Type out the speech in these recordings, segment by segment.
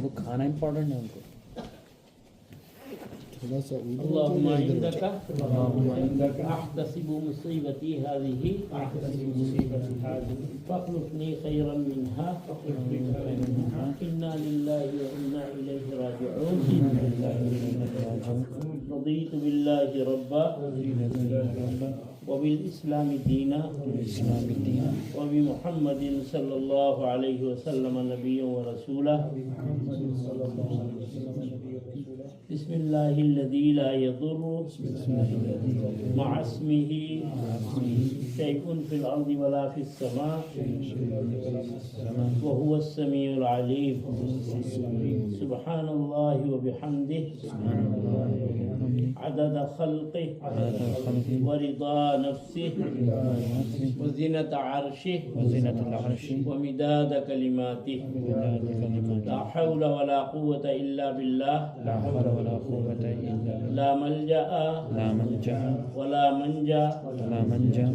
وہ کھانا امپورٹنٹ ہے ان کو. اللهم عندك أحتسب مصيبتي هذه فاخلفني خيرا منها إنا لله وإنا إليه راجعون. رضيت بالله ربا وبالإسلام دينا وبمحمد صلى الله عليه وسلم نبيا ورسولا. بسم الله الذي لا يضر مع اسمه شيء في الأرض ولا في السماء وهو السميع العليم. سبحان الله وبحمده عدد خلقه ورضا نفسه وزنة عرشه ومداد كلماته. لا حول ولا قوة إلا بالله. لا ملجأ ولا منجا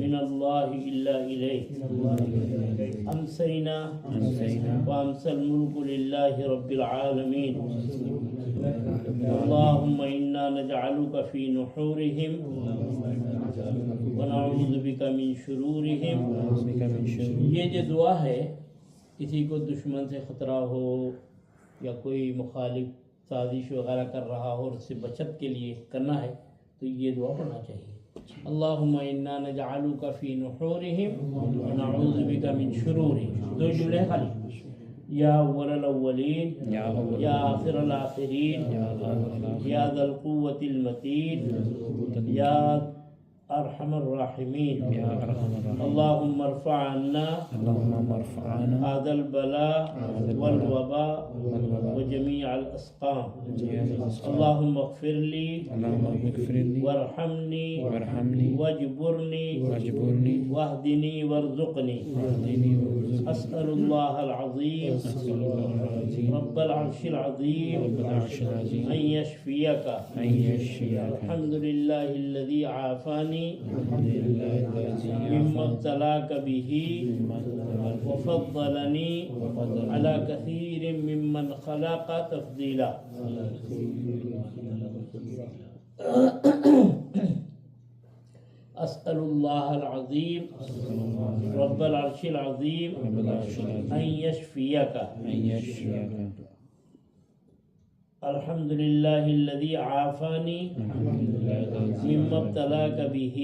من الله إلا إليه. أمسينا وأمسى الملك لله رب العالمين. اللهم إنا نجعلك في نحورهم ونعوذ بك من شرورهم. یہ جو دعا ہے کسی کو دشمن سے خطرہ ہو یا کوئی مخالف سازش وغیرہ کر رہا ہو اور اس سے بچت کے لیے کرنا ہے تو یہ دعا پڑھنا چاہیے. اللہم انا نجعلک فی نحورہم ونعوذ بک من شرورہم. دو جملے خالی. یا اول الاولین یا آخر الاخرین یا ذا القوة المتین یا ارحم الراحمین. اللهم ارفع عنا هذا البلاء والوباء وجميع الاسقام. اللهم اغفر لي وارحمني واجبرني واهدني وارزقني. اسأل الله العظيم رب العرش العظيم ان يشفيك. الحمد لله الذي عافاني مما ابتلاك به وفضلني على كثير ممن خلق تفضيلا. أسأل الله العظيم رب العرش العظيم أن يشفيك. الحمد لله الذي عافاني مما ابتلاك به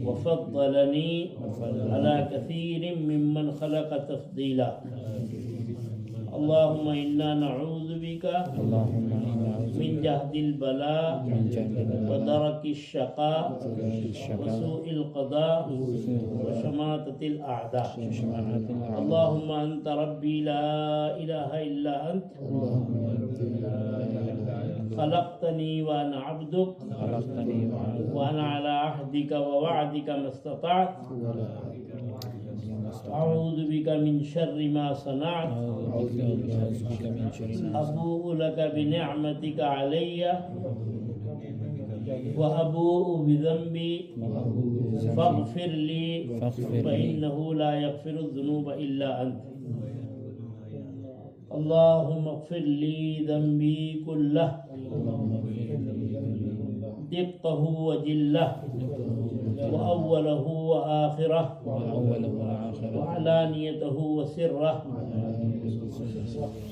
وفضلني على كثير ممن خلق تفضيلا. اللهم إنا نعوذ بك من جهد البلاء ودرك الشقاء وسوء القضاء وشماتة الأعداء. اللهم أنت ربي لا إله إلا أنت خلقتني وأنا عبدك وأنا على عهدك ووعدك ما استطعت. أعوذ بك من شر ما صنعت. أبوء لك بنعمتك علي وأبوء بذنبي فاغفر لي فإنه لا يغفر الذنوب إلا أنت. اللهم اغفر لي ذنبي كله دقه وجله وأوله وآخره وعلانيته وسره.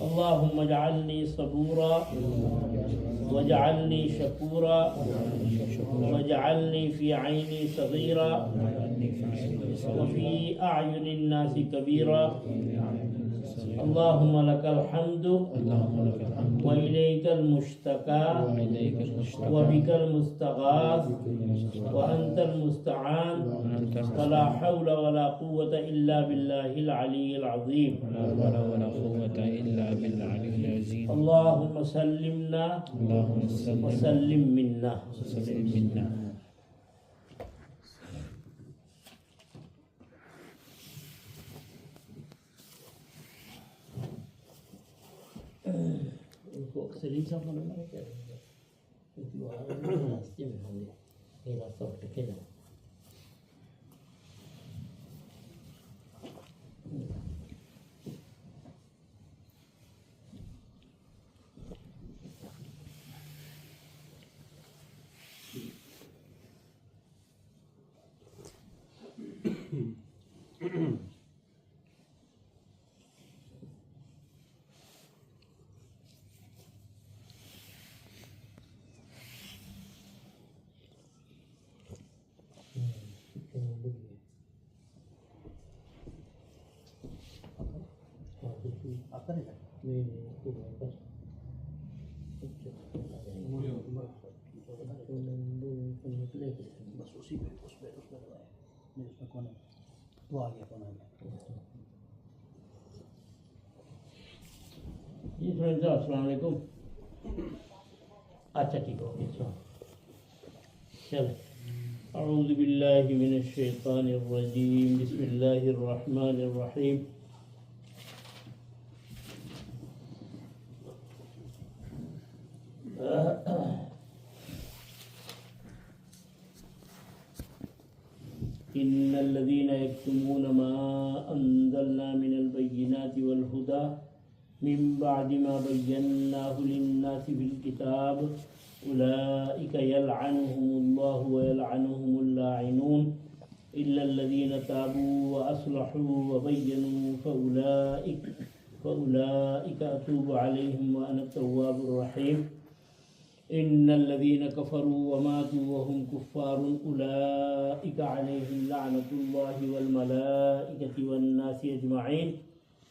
اللهم اجعلني صبورا واجعلني شكورا واجعلني في عيني صغيرا وفي أعين الناس كبيرا. اللهم لك الحمد وإليك المشتكى وبك المستغاث وأنت المستعان ولا حول ولا قوة إلا بالله العلي العظيم. اللهم سلمنا وسلم منا. سلیم صاحب نے بنا کیا راستے میں ہوں گے یہ راستہ ٹکے جاؤ. بس اسی پہ اس پہ لگایا میں اس میں کونے وہ آ گیا کونے میں. جی فرینڈ صاحب السلام علیکم. اچھا ٹھیک ہو گیا چل. اعوذ باللہ من الشیطان الرجیم بسم اللہ الرحمن الرحیم. ان الذين يكتمون ما انزلنا من البينات والهدى من بعد ما بيناه للناس في الكتاب أولئك يلعنهم الله ويلعنهم اللاعنون إلا الذين تابوا وأصلحوا وبينوا فأولئك أتوب عليهم وأنا التواب الرحيم. إن الذين كفروا وماتوا وهم كفار أولئك عليهم لعنة الله والملائكة والناس أجمعين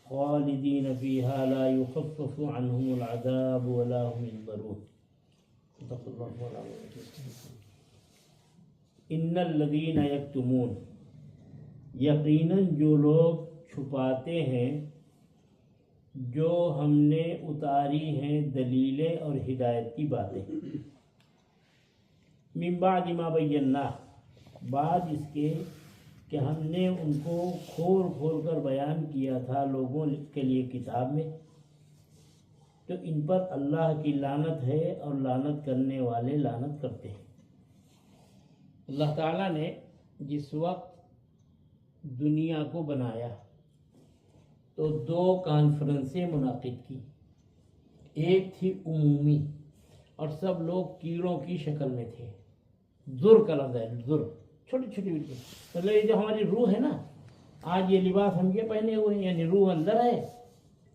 خالدين فيها لا يخفف عنهم العذاب ولا هم ينظرون. ان الذين يكتمون یقیناً جو لوگ چھپاتے ہیں جو ہم نے اتاری ہیں دلیلیں اور ہدایت کی باتیں من بعد ما بینا بعد اس کے کہ ہم نے ان کو کھول کھول کر بیان کیا تھا لوگوں کے لیے کتاب میں تو ان پر اللہ کی لعنت ہے اور لعنت کرنے والے لعنت کرتے ہیں. اللہ تعالیٰ نے جس وقت دنیا کو بنایا تو 2 کانفرنسیں منعقد کی. ایک تھی عمومی اور سب لوگ کیڑوں کی شکل میں تھے. ذر کا لفظ ہے ذر چھوٹی چھوٹی مطلب یہ جو ہماری روح ہے نا آج یہ لباس ہم یہ پہنے ہوئے ہیں یعنی روح اندر ہے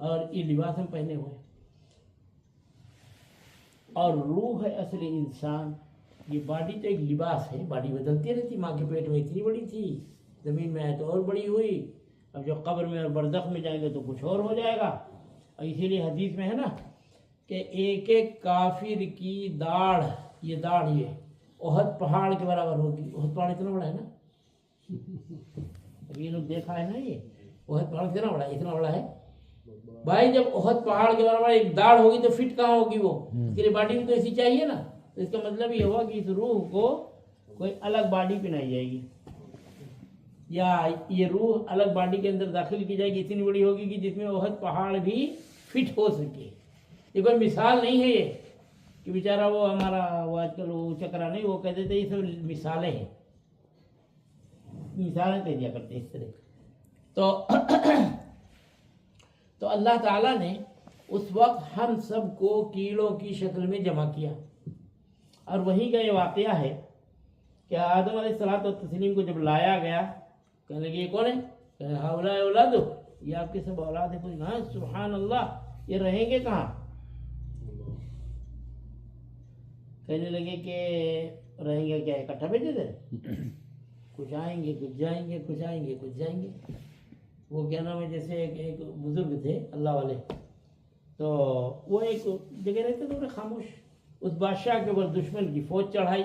اور یہ لباس ہم پہنے ہوئے ہیں اور روح ہے اصل انسان. یہ باڈی تو ایک لباس ہے باڈی بدلتی رہتی. ماں کے پیٹ میں اتنی بڑی تھی زمین میں آئے تو اور بڑی ہوئی. اب جو قبر میں اور برزخ میں جائیں گے تو کچھ اور ہو جائے گا. اور اسی لیے حدیث میں ہے نا کہ ایک ایک کافر کی داڑھ یہ احد پہاڑ کے برابر ہوگی. احد پہاڑ اتنا بڑا ہے نا ابھی یہ لوگ دیکھا ہے نا یہ احد پہاڑ کتنا بڑا ہے اتنا بڑا ہے بھائی. جب احد پہاڑ کے برابر ایک داڑھ ہوگی تو فٹ کہاں ہوگی وہ اس کے لیے باڈی بھی تو ایسی چاہیے نا. تو اس کا مطلب یہ ہوا کہ اس روح کو کوئی الگ باڈی پہنائی جائے گی یا یہ روح الگ باڈی کے اندر داخل کی جائے گی اتنی بڑی ہوگی کہ جس میں احد پہاڑ بھی فٹ ہو سکے. یہ کوئی مثال نہیں ہے یہ کہ بیچارہ وہ ہمارا وہ آج کل وہ چکرا نہیں وہ کہتے تھے یہ سب مثالیں ہیں مثالیں کہہ دیا کرتے اس طرح. تو اللہ تعالیٰ نے اس وقت ہم سب کو کیڑوں کی شکل میں جمع کیا اور وہیں کا یہ واقعہ ہے کہ آدم علیہ الصلوۃ والتسلیم کو جب لایا گیا کہنے لگے یہ کون ہے کہنے ہؤلاء اولاد یہ آپ کے سب اولاد ہیں. کچھ کہاں سبحان اللہ یہ رہیں گے کہاں کہنے لگے کہ رہیں گے کیا اکٹھا بھیجے تھے کچھ آئیں گے کچھ جائیں گے کچھ آئیں گے کچھ جائیں گے. وہ کیا نام ہے جیسے ایک بزرگ تھے اللہ والے تو وہ ایک جگہ رہتے تھے انہیں خاموش. اس بادشاہ کے اوپر دشمن کی فوج چڑھائی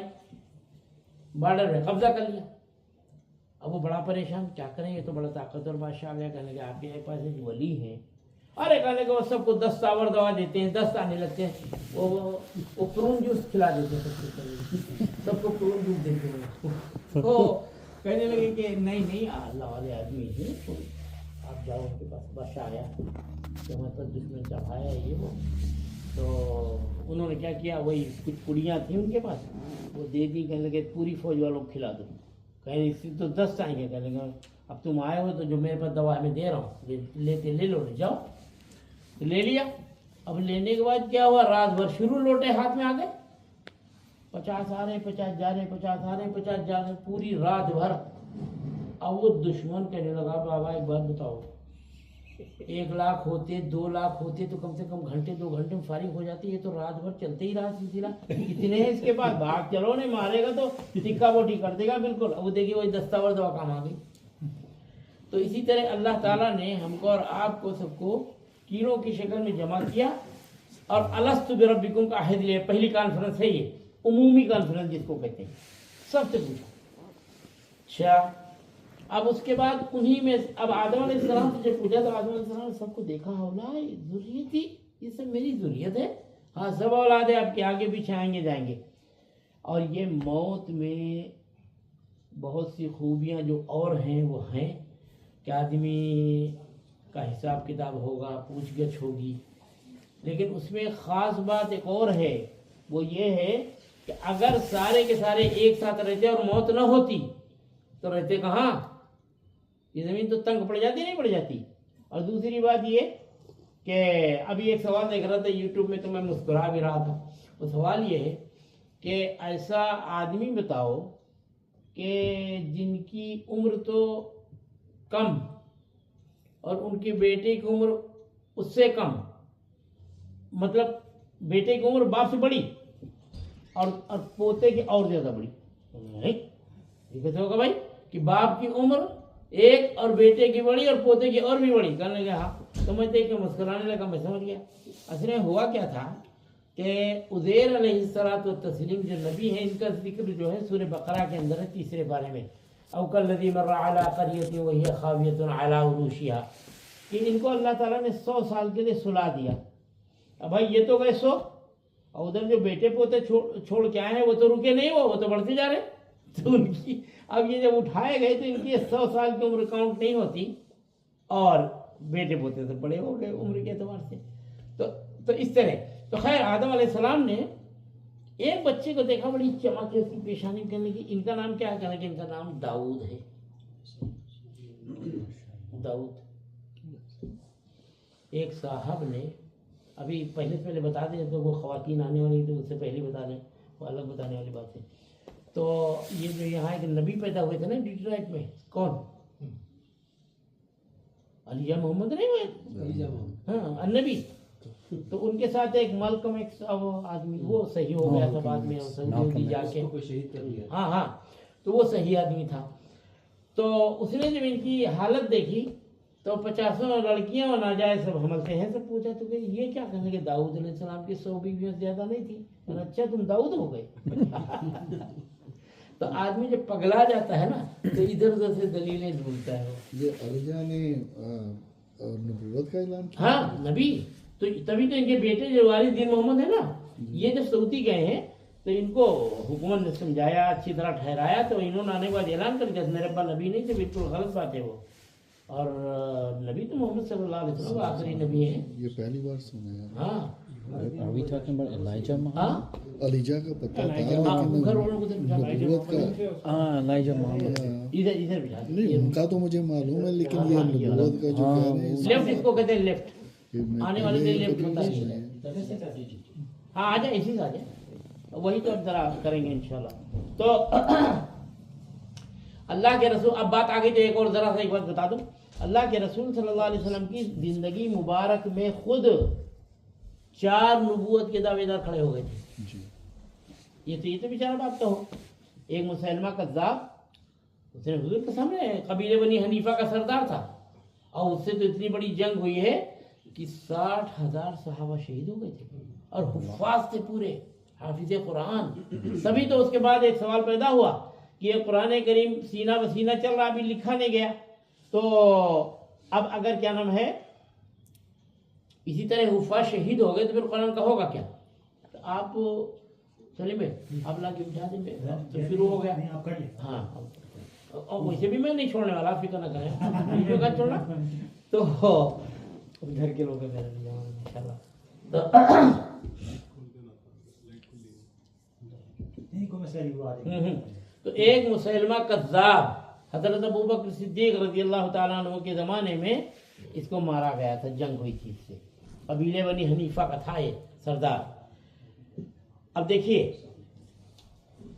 بارڈر میں قبضہ کر لیا. اب وہ بڑا پریشان کیا کریں یہ تو بڑا طاقتور بادشاہ آ گیا. کہنے لگے آپ کے پاس ایک ولی ہیں ارے کہنے لگے وہ سب کو 10 تاور دوا دیتے ہیں 10 آنے لگتے ہیں وہ پرون جوس کھلا دیتے ہیں سب کو پرون جوس دیتے ہیں. تو کہنے لگے کہ نہیں اللہ والے آدمی ہیں آپ جاؤ ان کے پاس. بادشاہ آیا کہ مطلب دشمن چڑھایا یہ وہ تو انہوں نے کیا کیا وہی کچھ پڑیاں تھیں ان کے پاس وہ دے دی. کہنے لگے پوری فوج والوں کو کھلا دو. کہیں اس تو 10 آئیں گے. کہنے لگا اب تم آئے ہو تو جو میرے پاس دوا میں دے رہا ہوں لے لو جاؤ. تو لے لیا. اب لینے کے بعد کیا ہوا رات بھر شروع لوٹے ہاتھ میں آ گئے 50 آ رہے 50 جا رہے 50 آ رہے 50 جا رہے پوری رات بھر. اب وہ دشمن کہنے لگا بابا ایک بات بتاؤ 1 لاکھ ہوتے 2 لاکھ ہوتے تو کم سے کم گھنٹے 2 گھنٹے میں فارغ ہو جاتی ہے. تو رات بھر چلتے ہی رہا سلسلہ کتنے ہیں اس کے پاس بھاگ چلو نہیں مارے گا تو ٹکا بوٹی کر دے گا بالکل. اب وہ دیکھیے وہی دستاور دوا کام آ گئی. تو اسی طرح اللہ تعالیٰ نے ہم کو اور آپ کو سب کو تینوں کی شکل میں جمع کیا اور الست بربکم کا عہد لیا. پہلی کانفرنس ہے یہ, عمومی کانفرنس جس کو کہتے ہیں, سب سے پوچھا. اچھا اب اس کے بعد انہی میں اب آدم علیہ السلام سے جب پوچھا تو آدم علیہ السلام نے سب کو دیکھا, اولا ذریت ہی, یہ سب میری ذریت ہے, ہاں سب اولاد ہے, آپ کے آگے پیچھے آئیں گے جائیں گے. اور یہ موت میں بہت سی خوبیاں جو اور ہیں وہ ہیں کہ آدمی کا حساب کتاب ہوگا, پوچھ گچھ ہوگی, لیکن اس میں خاص بات ایک اور ہے, وہ یہ ہے کہ اگر سارے کے سارے ایک ساتھ رہتے اور موت نہ ہوتی تو رہتے کہاں, یہ زمین تو تنگ پڑ جاتی نہیں پڑ جاتی. اور دوسری بات یہ کہ ابھی ایک سوال دیکھ رہا تھا یوٹیوب میں تو میں مسکرا بھی رہا تھا. وہ سوال یہ ہے کہ ایسا آدمی بتاؤ کہ جن کی عمر تو کم اور ان کے بیٹے کی عمر اس سے کم, مطلب بیٹے کی عمر باپ سے بڑی اور پوتے کی اور زیادہ بڑی. یہ کیسے ہوگا بھائی کہ باپ کی عمر ایک اور بیٹے کی بڑی اور پوتے کی اور بھی بڑی. کہنے لگا ہاں, سمجھتے کہ مسکرانے لگا, میں سمجھ گیا. اصل میں ہوا کیا تھا کہ عزیر علیہ الصلوۃ والتسلیم جو نبی ہیں, ان کا ذکر جو ہے سورہ بقرہ کے اندر ہے 3 پارے میں, او کالذی مر علی قریۃ وہی خاویۃ علی عروشہا, کہ ان کو اللہ تعالیٰ نے 100 سال کے لیے سلا دیا. اب بھائی یہ تو گئے 100, اور ادھر جو بیٹے پوتے چھوڑ کے آئے ہیں وہ تو رکے نہیں, وہ تو بڑھتے جا رہے. تو ان کی اب یہ جب اٹھائے گئے تو ان کی 100 سال کی عمر کاؤنٹ نہیں ہوتی اور بیٹے پوتے سے بڑے ہو گئے عمر کے اعتبار سے. تو اس طرح تو خیر آدم علیہ السلام نے ایک بچے کو دیکھا, بڑی چمک ہے اس کی پیشانی, کہنے کی ان کا نام کیا ہے, کہنے کہ ان کا نام داؤد ہے. داؤد. ایک صاحب نے, ابھی پہلے بتا دیں تو وہ خواتین آنے والی تو اس سے پہلے بتا دیں, وہ الگ بتانے والی بات ہے. تو یہ جو یہاں ایک نبی پیدا ہوئے تھے نا ڈیٹرائٹ میں, کون, علیہ محمد نہیں ہوئے, ہاں النبی. تو ان کے ساتھ ایک ملکم ایک آدمی, وہ صحیح ہو گیا تھا بعد میں, سعودی جا کے شہید کر دیا. ہاں تو وہ صحیح آدمی تھا. تو اس نے جب ان کی حالت دیکھی تو 50 لڑکیاں اور ناجائز سب حمل سے ہیں, سب پوچھا تو کہ یہ کیا کہنے کہ داؤد علیہ السلام کی 100 بیویاں زیادہ نہیں تھی. اچھا تم داؤد ہو گئے. تو آدمی جب پگلا جاتا ہے نا تو ادھر ادھر سے دلیلیں ڈھونڈتا ہے. یہ علیجہ نے نبوت کا اعلان کیا, ہاں نبی. تو تبھی تو ان کے بیٹے جو والد دین محمد ہے نا, یہ جب سعودی گئے ہیں تو ان کو حکومت نے سمجھایا, اچھی طرح ٹھہرایا, تو انہوں نے آنے کے بعد اعلان کر دیا میرے ابا نبی نہیں تھے, بالکل غلط بات ہے وہ. اور نبی تو محمد صلی اللہ علیہ وسلم آخری نبی ہیں. یہ پہلی بار سنا ہے. ہاں Are we talking about Elijah Muhammad? ہاں علیجہ کا پتہ تھا گھر والوں کو نبوت کا Elijah Muhammad. ادھر بٹھا نہیں, ان کا تو مجھے معلوم ہے, لیکن یہ نبوت کا جو کہہ رہے ہیں لیفٹ, اس کو کہتے ہیں لیفٹ, آنے والے دن لیفٹ ہوتا ہے. ہے. ہاں آ جائے, اسی سے آ جائے, وہی تو اب ذرا کریں گے انشاءاللہ. تو اللہ کے رسول, اب بات آگے تو ایک اور ذرا سا ایک بات بتا دوں, اللہ کے رسول صلی اللہ علیہ وسلم کی زندگی مبارک میں خود 4 نبوت کے دعوے دار کھڑے ہو گئے تھے. یہ تو بیچارہ بات تو ہو. ایک مسلمہ کذاب, اس نے حضور کے سامنے قبیلے بنی حنیفہ کا سردار تھا, اور اس سے تو اتنی بڑی جنگ ہوئی ہے کہ 60,000 صحابہ شہید ہو گئے تھے, اور حفاظ تھے پورے, حافظ قرآن. تبھی تو اس کے بعد ایک سوال پیدا ہوا کہ یہ قرآن کریم سینہ بسینہ چل رہا, ابھی لکھا نہیں گیا, تو اب اگر کیا نام ہے اسی طرح حفاظ شہید ہو گئے تو پھر قرآن کا ہوگا کیا. تو آپ چلے میں آپ لا کے بٹھا دیں, تو شروع ہو گیا. ہاں, اور ویسے بھی میں نہیں چھوڑنے والا, فکر نہ کریں, کیوں کا چھوڑنا. تو گھر کے لوگ میرے لیے ماشاء اللہ. تو ایک مسلمہ کذاب حضرت ابوبکر صدیق رضی اللہ تعالیٰ عنہ کے زمانے میں اس کو مارا گیا تھا, جنگ ہوئی تھی اس سے. قبیلے بنی حنیفہ کا تھا یہ سردار. اب دیکھیے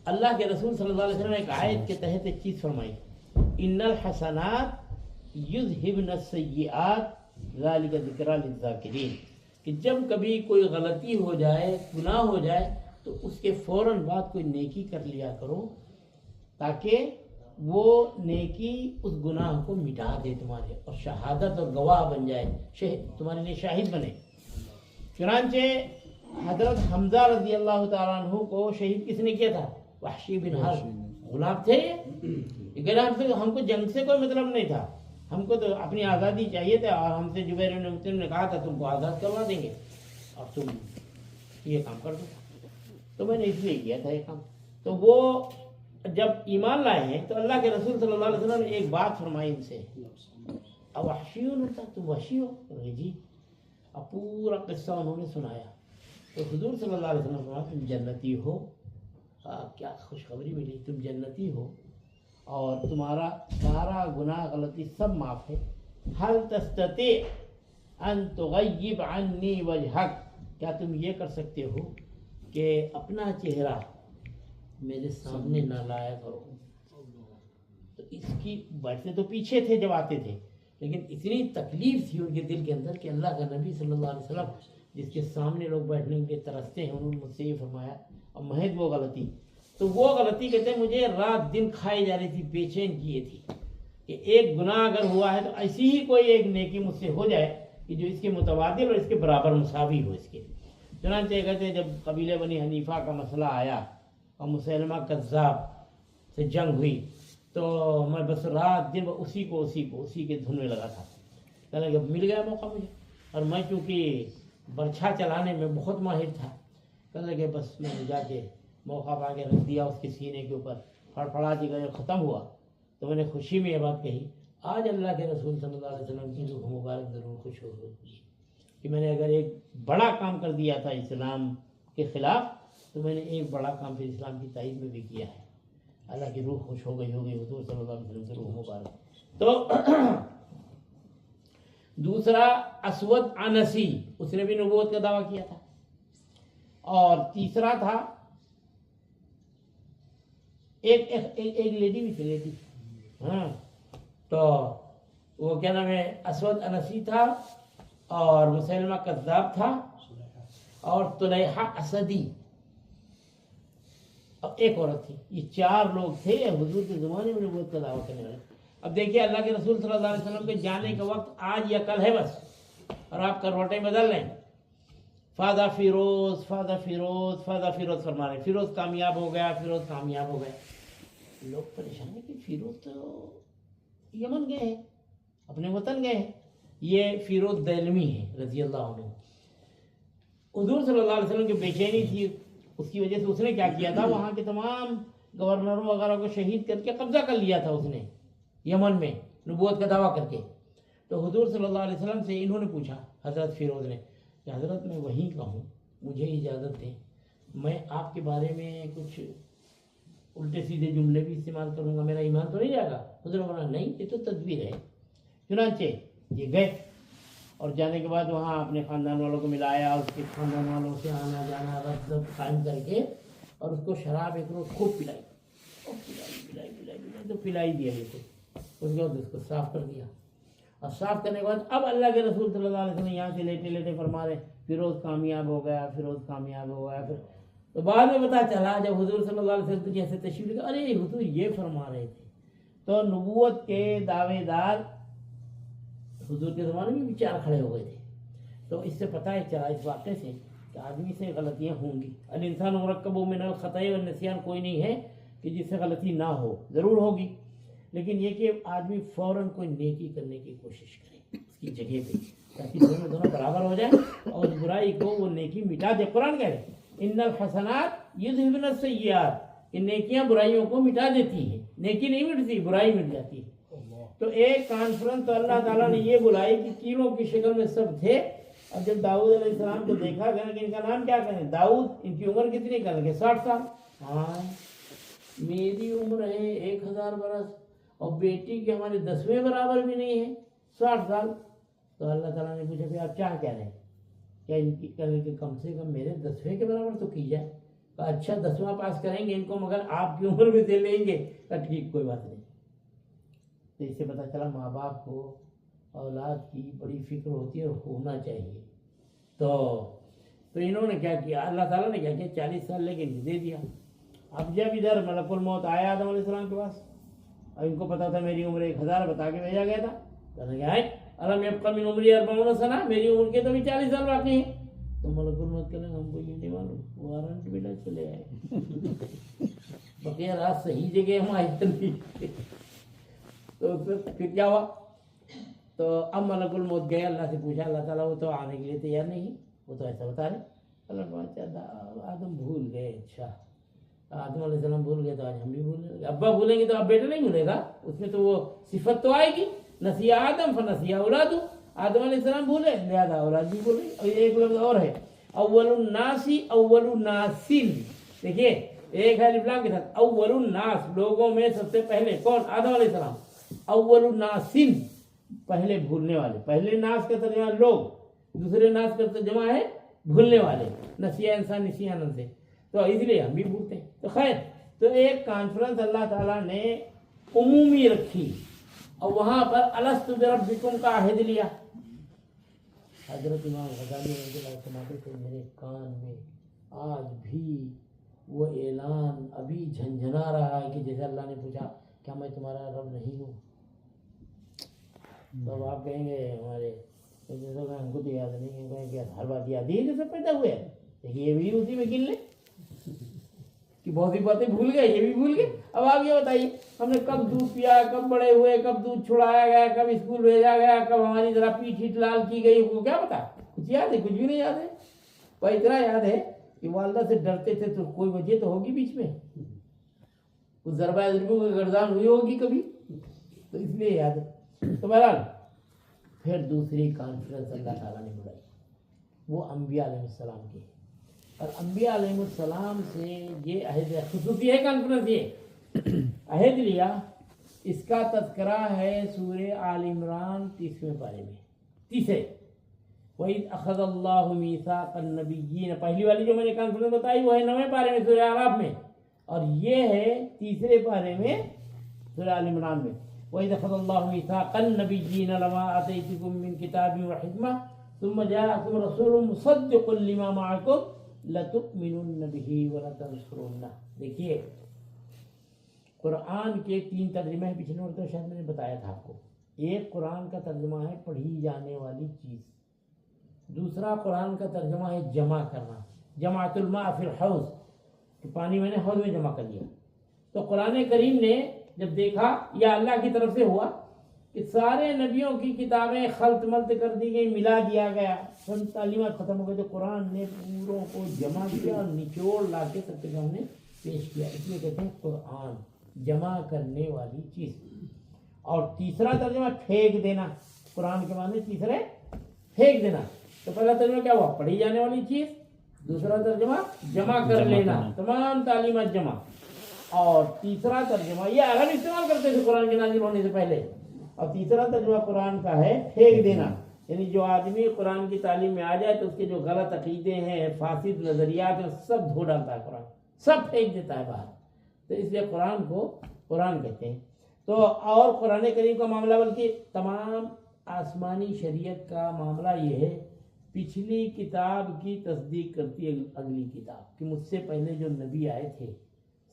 اللہ کے رسول صلی اللہ علیہ وسلم نے ایک آیت کے تحت ایک چیز فرمائی, ان الحسنات یذہبن السیئات ذالک ذکریٰ للذاکرین, کہ جب کبھی کوئی غلطی ہو جائے, گناہ ہو جائے, تو اس کے فوراً بعد کوئی نیکی کر لیا کرو, تاکہ وہ نیکی اس گناہ کو مٹا دے تمہارے، اور شہادت اور گواہ بن جائے، تمہارے لیے شاہد بنے۔ چنانچہ حضرت حمزہ رضی اللہ تعالیٰ عنہ کو شہید کس نے کیا تھا؟ وحشی بن حرب، غلام تھے یہ کہہ رہے ہم کو جنگ سے کوئی مطلب نہیں تھا، ہم کو تو اپنی آزادی چاہیے تھا، اور ہم سے جبیر بن مطعم نے کہا تھا تم کو آزاد کروا دیں گے اور تم یہ کام کر دو، تو میں نے اس لیے کیا تھا یہ کام۔ تو وہ جب ایمان لائے ہیں تو اللہ کے رسول صلی اللہ علیہ وسلم نے ایک بات فرمائی ان سے، اب وحشی ہوتا تم وحشی ہو؟ جی۔ اب پورا قصہ انہوں نے سنایا تو حضور صلی اللہ علیہ وسلم فرمایا تم جنتی ہو، کیا خوشخبری ملی، تم جنتی ہو اور تمہارا سارا گناہ غلطی سب معاف ہے۔ حل تستطیع ان تغیب عنی وجہک، کیا تم یہ کر سکتے ہو کہ اپنا چہرہ میرے سامنے نہ لایا کرو؟ تو اس کی بیٹھتے تو پیچھے تھے جب آتے تھے، لیکن اتنی تکلیف تھی ان کے دل کے اندر کہ اللہ کا نبی صلی اللہ علیہ وسلم جس کے سامنے لوگ بیٹھنے کے ترستے ہیں، انہوں نے مجھ سے یہ فرمایا، اور محض وہ غلطی، تو وہ غلطی کہتے ہیں مجھے رات دن کھائی جا رہی تھی، بے چین کیے تھی کہ ایک گناہ اگر ہوا ہے تو ایسی ہی کوئی ایک نیکی مجھ سے ہو جائے کہ جو اس کے متبادل اور اس کے برابر مساوی ہو اس کے۔ چنانچہ کہتے ہیں جب قبیلہ بنی حنیفہ کا مسئلہ آیا اور مسلمہ کذاب سے جنگ ہوئی تو میں بس رات دن اسی کے دھن میں لگا تھا، کہنے کہ مل گیا موقع مجھے، اور میں چونکہ برچھا چلانے میں بہت ماہر تھا، کہنے کہ بس میں نے جا کے موقع پا کے رکھ دیا اس کے سینے کے اوپر، پھڑپھڑا کے جب ختم ہوا تو میں نے خوشی میں یہ بات کہی، آج اللہ کے رسول صلی اللہ علیہ وسلم کی روح مبارک ضرور خوش ہو گئی کہ میں نے اگر ایک بڑا کام کر دیا تھا اسلام کے خلاف تو میں نے ایک بڑا کام پھر اسلام کی تائید میں بھی کیا ہے۔ اللہ کی روح خوش ہو گئی ہوگی حضور صلی اللہ علیہ وسلم کی روح مبارک۔ تو دوسرا اسود عنسی، اس نے بھی نبوت کا دعویٰ کیا تھا، اور تیسرا تھا ایک لیڈی بھی تھی، لیڈی، ہاں، تو وہ کیا نام ہے، اسود عنسی تھا، اور مسلمہ کذاب تھا، اور طلیحہ اسدی، اور ایک عورت تھی۔ یہ چار لوگ تھے حضور کے زمانے میں نبوت کا دعویٰ کرنے والے۔ اب دیکھیے اللہ کے رسول صلی اللہ علیہ وسلم کے جانے کا وقت آج یا کل ہے بس، اور آپ کروٹیں بدل لیں، فادہ فیروز فادہ فیروز فادہ فیروز فرما رہے، فیروز کامیاب ہو گیا، فیروز کامیاب ہو گیا۔ لوگ پریشان ہیں کہ فیروز تو یمن گئے ہیں، اپنے وطن گئے ہیں۔ یہ فیروز دیلمی ہے رضی اللہ عنہ۔ حضور صلی اللہ علیہ وسلم کی بے چینی تھی، اس کی وجہ سے اس نے کیا کیا تھا، وہاں کے تمام گورنروں وغیرہ کو شہید کر کے قبضہ کر لیا تھا اس نے یمن میں، نبوت کا دعویٰ کر کے۔ تو حضور صلی اللہ علیہ وسلم سے انہوں نے پوچھا، حضرت فیروز نے، کہ حضرت میں وہیں کا ہوں، مجھے اجازت دیں، میں آپ کے بارے میں کچھ الٹے سیدھے جملے بھی استعمال کروں گا، میرا ایمان تو نہیں جائے گا؟ حضور نے کہا نہیں، یہ تو تدبیر ہے۔ چنانچہ یہ گئے، اور جانے کے بعد وہاں اپنے خاندان والوں کو ملایا، اس کے خاندان والوں سے آنا جانا ربط قائم کر کے، اور اس کو شراب ایک روز خوب پلائی، تو پلائی دیا بالکل۔ اس کے بعد اس کو صاف کر دیا، اور صاف کرنے کے بعد اب اللہ کے رسول صلی اللہ علیہ وسلم یہاں سے لیٹے لیٹے فرما رہے فیروز کامیاب ہو گیا، فیروز کامیاب ہو گیا۔ پھر تو بعد میں پتا چلا جب حضور صلی اللہ علیہ وسلم جیسے تشریف لے، ارے حضور یہ فرما رہے تھے۔ تو نبوت کے دعوے دار حضور کے زمانے میں بھی چار کھڑے ہو گئے تھے۔ تو اس سے پتہ ہے چلا، اس واقعے سے، کہ آدمی سے غلطیاں ہوں گی، الانسان مرکب من الخطأ والنسیان، کوئی نہیں ہے کہ جس سے غلطی نہ ہو، ضرور ہوگی، لیکن یہ کہ آدمی فوراً کوئی نیکی کرنے کی کوشش کرے اس کی جگہ پہ، تاکہ دونوں برابر ہو جائے، اور برائی کو وہ نیکی مٹا دے۔ قرآن کہہ رہے ان الحسنات یذہبن السیئات، کہ نیکیاں برائیوں کو مٹا دیتی ہیں، نیکی نہیں مٹتی، برائی مٹ جاتی ہے۔ تو ایک کانفرنس تو اللہ تعالیٰ نے یہ بلائی کہ کیلوں کی شکل میں سب تھے، اور جب داؤد علیہ السلام کو دیکھا گیا کہ ان کا نام کیا کریں، داؤد، ان کی عمر کتنی کر لگے، 60 سال۔ ہاں میری عمر ہے 1000 برس، اور بیٹی کے ہمارے 10ویں برابر بھی نہیں ہے، 60 سال۔ تو اللہ تعالیٰ نے پوچھا کہ آپ کیا کہہ رہے ہیں، کیا ان کی کرنے کے کم سے کم میرے 10ویں کے برابر تو کی جائے؟ کہا اچھا 10واں پاس کریں گے ان کو، مگر آپ کی عمر بھی دے لیں گے۔ کہا ٹھیک، کوئی بات نہیں۔ تو اس سے پتہ چلا ماں باپ کو اولاد کی بڑی فکر ہوتی ہے اور ہونا چاہیے۔ تو انہوں نے کیا کیا، اللہ تعالیٰ نے کیا کیا، 40 سال لے کے دے دیا۔ اب جب ادھر ملک الموت آیا آدم علیہ السلام کے پاس، اور ان کو پتا تھا میری عمر 1000 بتا کے بھیجا گیا تھا. کہنے لگے الم یبق من عمری 40 سنہ, میری عمر کے تو بھی 40 سال باقی ہیں. تو ملک الموت کہنے ہم کو یہ نہیں معلوم, وارنٹ ملا چلے آئے. بقیہ رات صحیح جگہ ہم آئے نہیں. تو پھر کیا ہوا, تو اب ملک الموت گئے, اللہ سے پوچھا, اللہ تعالیٰ وہ تو آنے کے لیے تیار نہیں, وہ تو ایسا بتا رہے. اللہ تعالیٰ آدم بھول گئے. اچھا آدم علیہ السلام بھول گئے تو آج ہم بھی بھولیں گے. ابا بھولیں گے تو اب بیٹا نہیں بھولے گا, اس میں تو وہ صفت تو آئے گی. نسیہ آدم فنسیہ اولاد, آدم علیہ السلام بھولے لہذا اولاد بھی بھولے. اور ایک لفظ اور ہے اول الناسی اول الناسین. دیکھیے ایک ہے الف لام کے ساتھ اول الناس, لوگوں میں سب سے پہلے کون, آدم علیہ السلام. اول الناسین, پہلے بھولنے والے. پہلے ناس کا ترجمہ لوگ, دوسرے ناس کا ترجمہ ہے بھولنے والے. نسیہ انسان نسیان سے, تو اس لیے ہم بھی بھولتے ہیں. تو خیر, تو ایک کانفرنس اللہ تعالیٰ نے عمومی رکھی اور وہاں پر الست بربکم کا عہد لیا. حضرت امام غزالی رضی اللہ فرماتے تھے میرے کان میں آج بھی وہ اعلان ابھی جھنجھنا رہا ہے کہ جیسے اللہ نے پوچھا کیا میں تمہارا رب نہیں ہوں. تو اب آپ کہیں گے ہمارے ہم کو تو یاد نہیں, کہیں کہ ہر بات یاد ہی جیسے پیدا ہوئے ہیں, یہ بھی اسی میں گن لیں کہ بہت سی باتیں بھول گئے, یہ بھی بھول گئے. اب آپ یہ بتائیے ہم نے کب دودھ پیا, کب بڑے ہوئے, کب دودھ چھڑایا گیا, کب اسکول بھیجا گیا, کب ہماری ذرا پیٹھ ہیٹ لال کی گئی, وہ کیا پتا. کچھ یاد ہے, کچھ بھی نہیں یاد ہے. پر اتنا یاد ہے کہ والدہ سے ڈرتے تھے تو کوئی وجہ تو ہوگی بیچ میں, کچھ ضربہ ضربوں کی گردان ہوئی ہوگی کبھی, تو اس لیے یاد ہے. تو بہرحال پھر دوسری کانفرنس اللہ تعالیٰ نے بلائی, وہ انبیاء علیہ السلام کی. اور انبیاء علیہ السلام سے یہ عہد خصوصی ہے کانفرنس, یہ عہد لیا. اس کا تذکرہ ہے سورہ آل عمران 30ویں پارے میں, تیسرے. وَإِذْ أَخَذَ اللَّهُ مِيثَاقَ النَّبِيِّينَ, پہلی والی جو میں نے کانفرنس بتائی وہ ہے 9ویں پارے میں سورہ اعراف میں, اور یہ ہے تیسرے پارے میں سورہ آل عمران میں. وَإِذْ أَخَذَ اللَّهُ مِيثَاقَ النَّبِيِّينَ لَمَا آتَيْتُكُم مِّن كِتَابٍ وَحِكْمَةٍ ثُمَّ جَاءَكُمْ رَسُولٌ مُصَدِّقٌ لِّمَا مَعَكُمْ لَتُؤْمِنُنَّ بِهِ وَلَتَنصُرُنَّهُ. دیکھیے قرآن کے 3 ترجمے ہیں, پچھلے مرتبہ شاید میں نے بتایا تھا آپ کو. ایک قرآن کا ترجمہ ہے پڑھی جانے والی چیز, دوسرا قرآن کا ترجمہ ہے جمع کرنا, جمعۃ الماء فی الحوض, کہ پانی میں نے حوض میں جمع کر لیا. تو قرآن کریم نے جب دیکھا یا اللہ کی طرف سے ہوا کہ سارے نبیوں کی کتابیں خلط ملط کر دی گئی, ملا دیا گیا, سب تعلیمات ختم ہو گئی, تو قرآن نے پوروں کو جمع کیا اور نچوڑ لا کے سب کے سامنے پیش کیا. اس لیے کہتے ہیں قرآن جمع کرنے والی چیز. اور تیسرا ترجمہ پھینک دینا, قرآن کے معنی تیسرے پھینک دینا. تو پہلا ترجمہ کیا ہوا, پڑھی جانے والی چیز. دوسرا ترجمہ جمع کر لینا, تمام تعلیمات جمع. اور تیسرا ترجمہ یہ عرب استعمال کرتے تھے قرآن کے نازل ہونے سے پہلے. اور تیسرا ترجمہ قرآن کا ہے پھینک دینا, یعنی جو آدمی قرآن کی تعلیم میں آ جائے تو اس کے جو غلط عقیدے ہیں, فاسد نظریات ہیں, سب دھو ڈالتا ہے قرآن, سب پھینک دیتا ہے باہر. تو اس لیے قرآن کو قرآن کہتے ہیں. تو اور قرآن کریم کا معاملہ بلکہ تمام آسمانی شریعت کا معاملہ یہ ہے, پچھلی کتاب کی تصدیق کرتی ہے اگلی کتاب, کہ مجھ سے پہلے جو نبی آئے تھے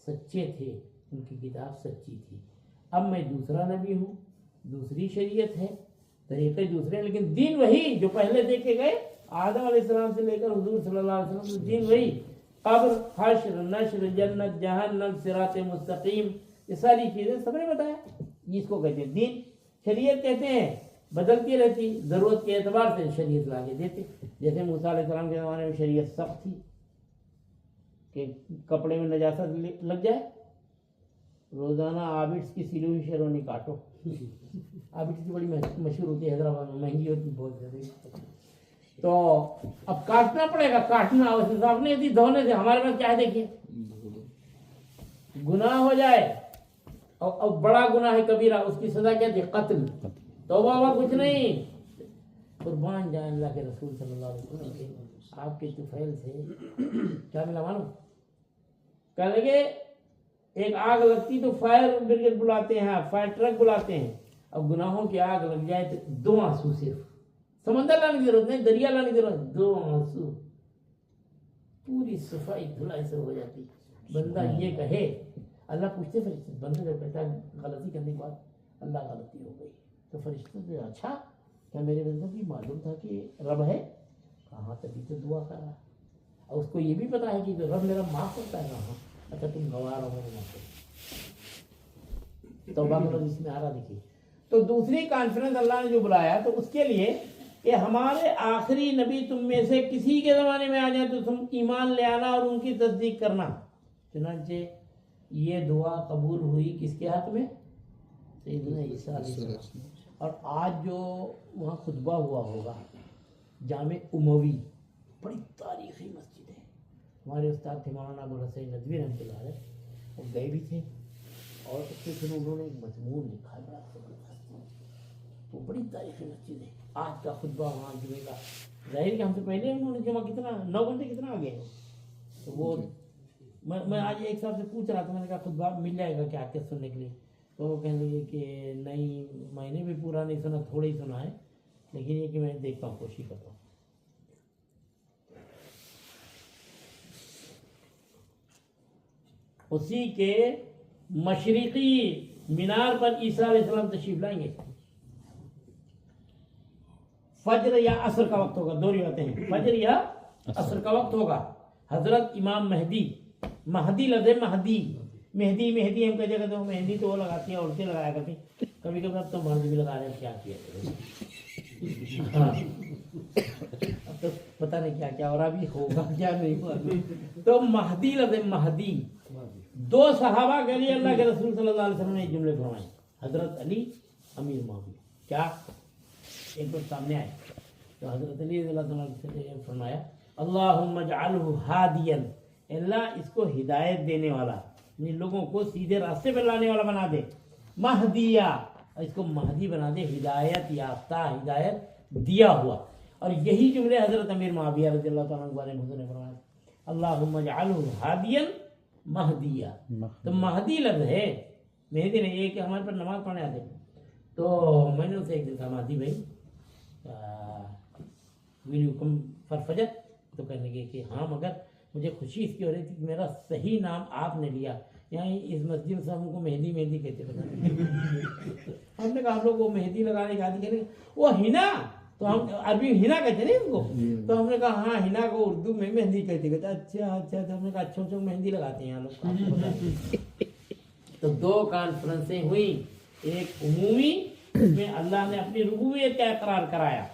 سچے تھے, ان کی کتاب سچی تھی. اب میں دوسرا نبی ہوں, دوسری شریعت ہے, طریقے دوسرے, لیکن دین وہی جو پہلے دیکھے گئے آدم علیہ السلام سے لے کر حضور صلی اللہ علیہ وسلم, دین وہی. قبر, حشر, نشر, جنت, جہنم, صراط مستقیم, یہ ساری چیزیں سب نے بتایا. اس کو کہتے ہیں دین. شریعت کہتے ہیں بدلتی رہتی, ضرورت کے اعتبار سے شریعت لا کے دیتے. جیسے موسیٰ علیہ السلام کے زمانے میں شریعت سخت تھی کہ کپڑے میں نجاست لگ جائے, روزانہ عابدس کی سلی ہوئی شیرونی کاٹو. عابدس کی بڑی مشہور ہوتی ہے حیدرآباد میں, مہنگی ہوتی ہے بہت زیادہ. تو اب کاٹنا پڑے گا, کاٹنا صاف نہیں ہوتی, دھونے سے. ہمارے پاس کیا ہے دیکھیے, گناہ ہو جائے اور بڑا گناہ ہے کبیرہ, اس کی سزا کیا تھی, قتل. توبہ ہوا کچھ نہیں, قربان جائیں اللہ کے رسول صلی اللہ علیہ وسلم کے, آپ کے طفیل سے کیا ملا معلوم. کہنے لگے ایک آگ لگتی تو فائر بریگیڈ بلاتے ہیں, فائر ٹرک بلاتے ہیں. اب گناہوں کی آگ لگ جائے تو 2 آنسو صرف, سمندر لانے کی ضرورت نہیں, دریا لانے کی ضرورت, 2 آنسو, پوری صفائی دھلائی سے ہو جاتی. بندہ یہ کہے اللہ پوچھتے فرشتے بندے جب کہتا ہے غلطی کرنے کے بعد اللہ غلطی ہو گئی تو فرشتے سے اچھا کیا میرے بندوں کی معلوم تھا کہ رب ہے؟ کہاں تبھی تو دعا کر رہا ہے اور اس کو یہ بھی پتا ہے کہ رب میرا معاف کرتا ہے. کہاں اچھا تم گوار ہو توبہ کرو جس میں آ رہا دیکھیے. تو دوسری کانفرنس اللہ نے جو بلایا تو اس کے لیے کہ ہمارے آخری نبی تم میں سے کسی کے زمانے میں آ جائے تو تم ایمان لے آنا اور ان کی تصدیق کرنا. چنانچہ یہ دعا قبول ہوئی کس کے ہاتھ میں؟ سیدنا عیسیٰ علیہ السلام. اور آج جو وہاں خطبہ ہوا ہوگا جامع اموی بڑی تاریخی مسجد ہے. ہمارے استاد تھے مولانا ابوالحسن ندوی رحمۃ اللہ علیہ, وہ گئے بھی تھے اور اس میں پھر انہوں نے ایک مضمون لکھا ہے وہ بڑی تاریخی مسجد ہے. آج کا خطبہ وہاں جمعے کا ظاہر کہ ہم سے پہلے انہوں نے جمعہ کتنا 9 گھنٹے کتنا آ گئے. تو وہ میں آج ایک صاحب سے پوچھ رہا تھا, میں نے کہا خطبہ مل جائے گا کیا کیا سننے کے لیے؟ تو وہ کہنے لگے کہ نہیں میں نے بھی پورا نہیں سنا, تھوڑا ہی سنا ہے, لیکن یہ کہ میں دیکھتا ہوں کوشش کرتا ہوں. اسی کے مشرقی مینار پر عیسیٰ علیہ السلام تشریف لائیں گے. فجر یا عصر کا وقت ہوگا, 2 روایتیں ہیں, فجر یا عصر کا وقت ہوگا. حضرت امام مہدی, مہدی لفظ مہدی, مہدی مہدی ہم کہہ جگہ تو مہندی تو وہ لگاتی ہیں, عورتیں لگایا کرتی, کبھی کبھی اب تو مرد بھی لگا رہے ہیں, کیا کیا ہاں اب تو پتہ نہیں کیا کیا اور ابھی ہوگا کیا نہیں ہوگا. تو مہدی لفظ مہدی 2 صحابہ کے لیے اللہ کے رسول صلی اللہ علیہ وسلم نے جملے فرمائے, حضرت علی امیر معاویہ. کیا ایک بار سامنے آئے تو حضرت علی رضی اللہ عنہ نے فرمایا اللہم اجعلہ ہادیا, اللہ اس کو ہدایت دینے والا, یعنی لوگوں کو سیدھے راستے پہ لانے والا بنا دے. مہدیہ, اس کو مہدی بنا دے, ہدایت یافتہ, ہدایت دیا ہوا. اور یہی جملے حضرت امیر معاویہ رضی اللہ تعالیٰ عنہ بارے میں نے فرمایا اللہم اجعلہ ہادیا مہدیہ. تو مہدی لفظ ہے, مہدی نہیں. یہ کہ ہمارے پر نماز پڑھنے آتے تو میں نے اسے ایک دن کہا مہدی بھائی ول یو کم فار فجر؟ تو کہنے لگے کہ ہاں, مگر مجھے خوشی اس کی ہو رہی تھی کہ میرا صحیح نام آپ نے لیا. یہاں اس مسجد میں ہم کو مہندی مہندی کہتے تھے. ہم نے کہا ہم لوگ وہ مہندی لگانے کا عادی کریں وہ ہنا, تو ہم عربی ہنا کہتے ہیں اس کو. تو ہم نے کہا ہاں ہنا کو اردو میں مہندی کہتے کہتے اچھا اچھا. تو ہم نے کہا اچھا اچھا مہندی لگاتے ہیں یہاں لوگ. تو 2 کانفرنسیں ہوئیں, ایک عمومی اس میں اللہ نے اپنی ربوبیت کا اقرار کرایا,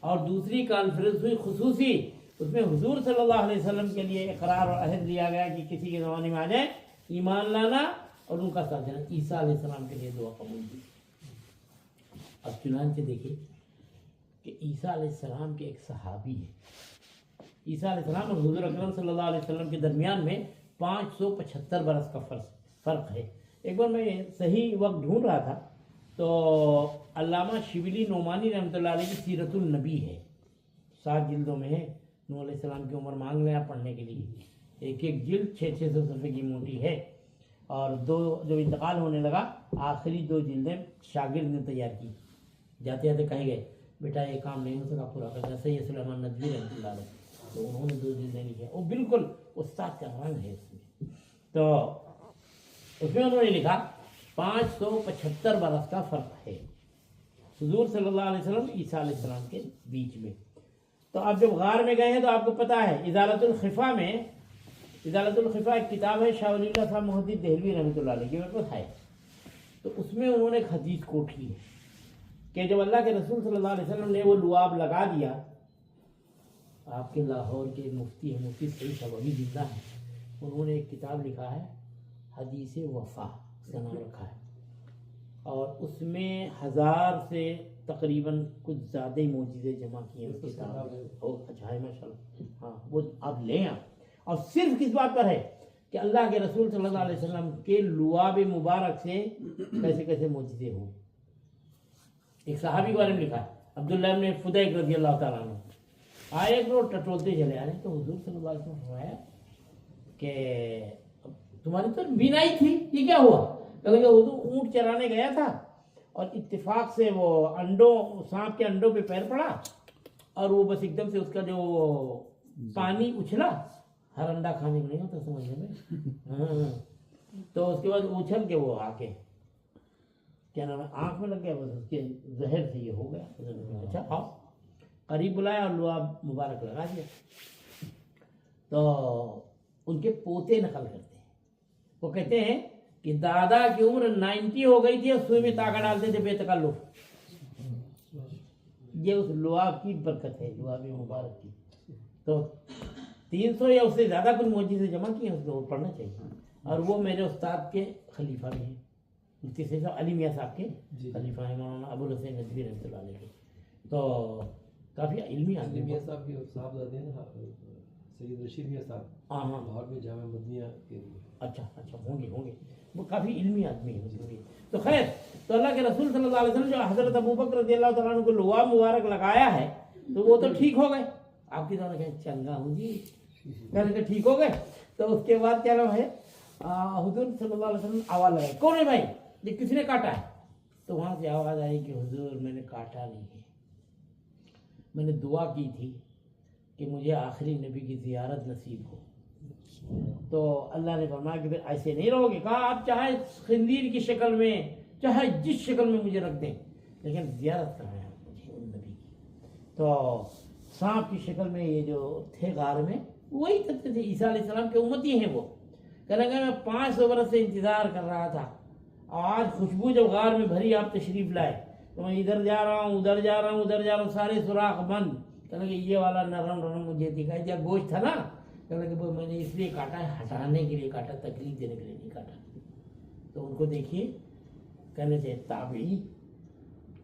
اور دوسری کانفرنس ہوئی خصوصی, اس میں حضور صلی اللہ علیہ وسلم کے لیے اقرار اور عہد لیا گیا کہ کسی کے زمانے میں آ جائے ایمان لانا اور ان کا ساتھ دینا. عیسیٰ علیہ السلام کے لیے دعا قبول کی. اب چنانچہ دیکھیں کہ عیسیٰ علیہ السلام کے ایک صحابی ہیں. عیسیٰ علیہ السلام اور حضور اکرم صلی اللہ علیہ وسلم کے درمیان میں 575 برس کا فرق ہے. ایک بار میں صحیح وقت ڈھونڈ رہا تھا تو علامہ شبلی نعمانی رحمۃ اللہ علیہ کی سیرت النبی ہے, 7 جلدوں میں ہے. نوح علیہ السلام کی عمر مانگ لیں آپ پڑھنے کے لیے, ایک ایک جلد 600 صفحے کی موٹی ہے. اور 2 جو انتقال ہونے لگا آخری 2 جلدیں شاگرد نے تیار کی. جاتے جاتے کہے گئے بیٹا یہ کام نہیں ہو سکا پورا کر, جیسے یہ سلیمان ندوی رحمۃ اللہ علیہ, تو انہوں نے 2 جلدیں لکھی. وہ بالکل استاد کا رنگ ہے اس میں. تو اس میں انہوں نے لکھا 575 برس کا فرق ہے حضور صلی اللہ علیہ وسلم عیسیٰ علیہ السلام کے بیچ میں. تو آپ جب غار میں گئے ہیں تو آپ کو پتا ہے ازالۃ الخفا میں, ازالۃ الخفا ایک کتاب ہے شاہ ولی اللہ صاحب محدث دہلوی رحمۃ اللہ علیہ کی, میرے پاس ہے. تو اس میں انہوں نے ایک حدیث کوٹ کی ہے کہ جب اللہ کے رسول صلی اللہ علیہ وسلم نے وہ لعاب لگا دیا, آپ کے لاہور کے مفتی ہیں, مفتی سعید صاحب ابھی زندہ ہیں, انہوں نے ایک کتاب لکھا ہے حدیث وفا, اس کا نام رکھا ہے, اور اس میں 1000 سے تقریباً کچھ زیادہ ہی معجزے جمع کیے ہیں. اس کتاب اچھا ہے ماشاء اللہ, ہاں وہ آپ لیں آپ. اور صرف کس بات پر ہے کہ اللہ کے رسول صلی اللہ علیہ وسلم کے لعاب مبارک سے کیسے کیسے معجزے ہوں. ایک صحابی کے بارے میں لکھا ہے عبداللہ ابن فدیک رضی اللہ تعالیٰ عنہ, آئے ایک روز ٹٹولتے چلے آ رہے ہیں, تو حضور صلی اللہ علیہ وسلم فرمایا کہ تمہاری تو بینائی تھی, یہ کیا ہوا؟ کہ حضور اونٹ چرانے گیا تھا اور اتفاق سے وہ سانپ کے انڈوں پہ پیر پڑا, اور وہ بس ایک دم سے اس کا جو پانی اچھلا, ہر انڈا کھانے کو نہیں ہوتا سمجھنے میں, تو اس کے بعد اچھل کے وہ آ کے کیا نام ہے آنکھ میں لگ گیا، بس اس کے زہر سے یہ ہو گیا. اچھا آؤ، قریب بلایا اور لعاب مبارک لگا دیا. تو ان کے پوتے نقل کرتے ہیں، وہ کہتے ہیں کہ دادا کی عمر 90 ہو گئی تھی اور سوئی میں تاکہ ڈالتے تھے بے تکلف. یہ اس لعاب کی برکت ہے، لعاب مبارک کی. تو 300 یا اس سے زیادہ کچھ معجزے جمع کیے ہیں، اس کو پڑھنا چاہیے. اور وہ میرے استاد کے خلیفہ بھی ہیں، مفتی صاحب علی میاں صاحب کے خلیفہ ہیں، مولانا ابو الحسین ندوی رحمۃ اللہ علیہ کے. تو کافی علمی آدمی. میاں صاحب کے صاحبزادے ہیں نا، سید رشید میاں صاحب، ہاں ہاں لاہور میں جامعہ مدنیہ کے. اچھا ہوں گے وہ کافی علمی آدمی ہے. تو خیر، تو اللہ کے رسول صلی اللہ علیہ وسلم جو حضرت ابوبکر رضی اللہ تعالیٰ عنہ کو لعاب مبارک لگایا ہے تو وہ تو ٹھیک ہو گئے. آپ کی طرح کہیں چنگا ہوں جی کہنے کے ٹھیک ہو گئے. تو اس کے بعد کیا نام ہے حضور صلی اللہ علیہ وسلم آواز لگائی، کون ہے بھائی، یہ کسی نے کاٹا ہے؟ تو وہاں سے آواز آئی کہ حضور میں نے کاٹا نہیں ہے، میں نے دعا کی تھی کہ مجھے آخری نبی کی زیارت نصیب ہو. تو اللہ نے فرمایا کہ پھر ایسے نہیں رہو گے. کہا آپ چاہے خنزیر کی شکل میں، چاہے جس شکل میں مجھے رکھ دیں، لیکن زیارت کرنا ہے مجھے ان نبی کی. تو سانپ کی شکل میں یہ جو تھے غار میں وہی کرتے تھے، عیسیٰ علیہ السلام کے امتی ہیں وہ. کہنے لگا میں 500 برس سے انتظار کر رہا تھا، آج خوشبو جب غار میں بھری آپ تشریف لائے تو میں ادھر جا رہا ہوں ادھر جا رہا ہوں سارے سوراخ بند. کہنے لگے یہ والا نرم مجھے دکھائی دیا، گوشت تھا نا. کہنے لگے وہ میں نے اس لیے کاٹا ہے، ہٹانے کے لیے کاٹا، تکلیف دینے کے لیے نہیں کاٹا. تو ان کو دیکھیے، کہنے سے تابعی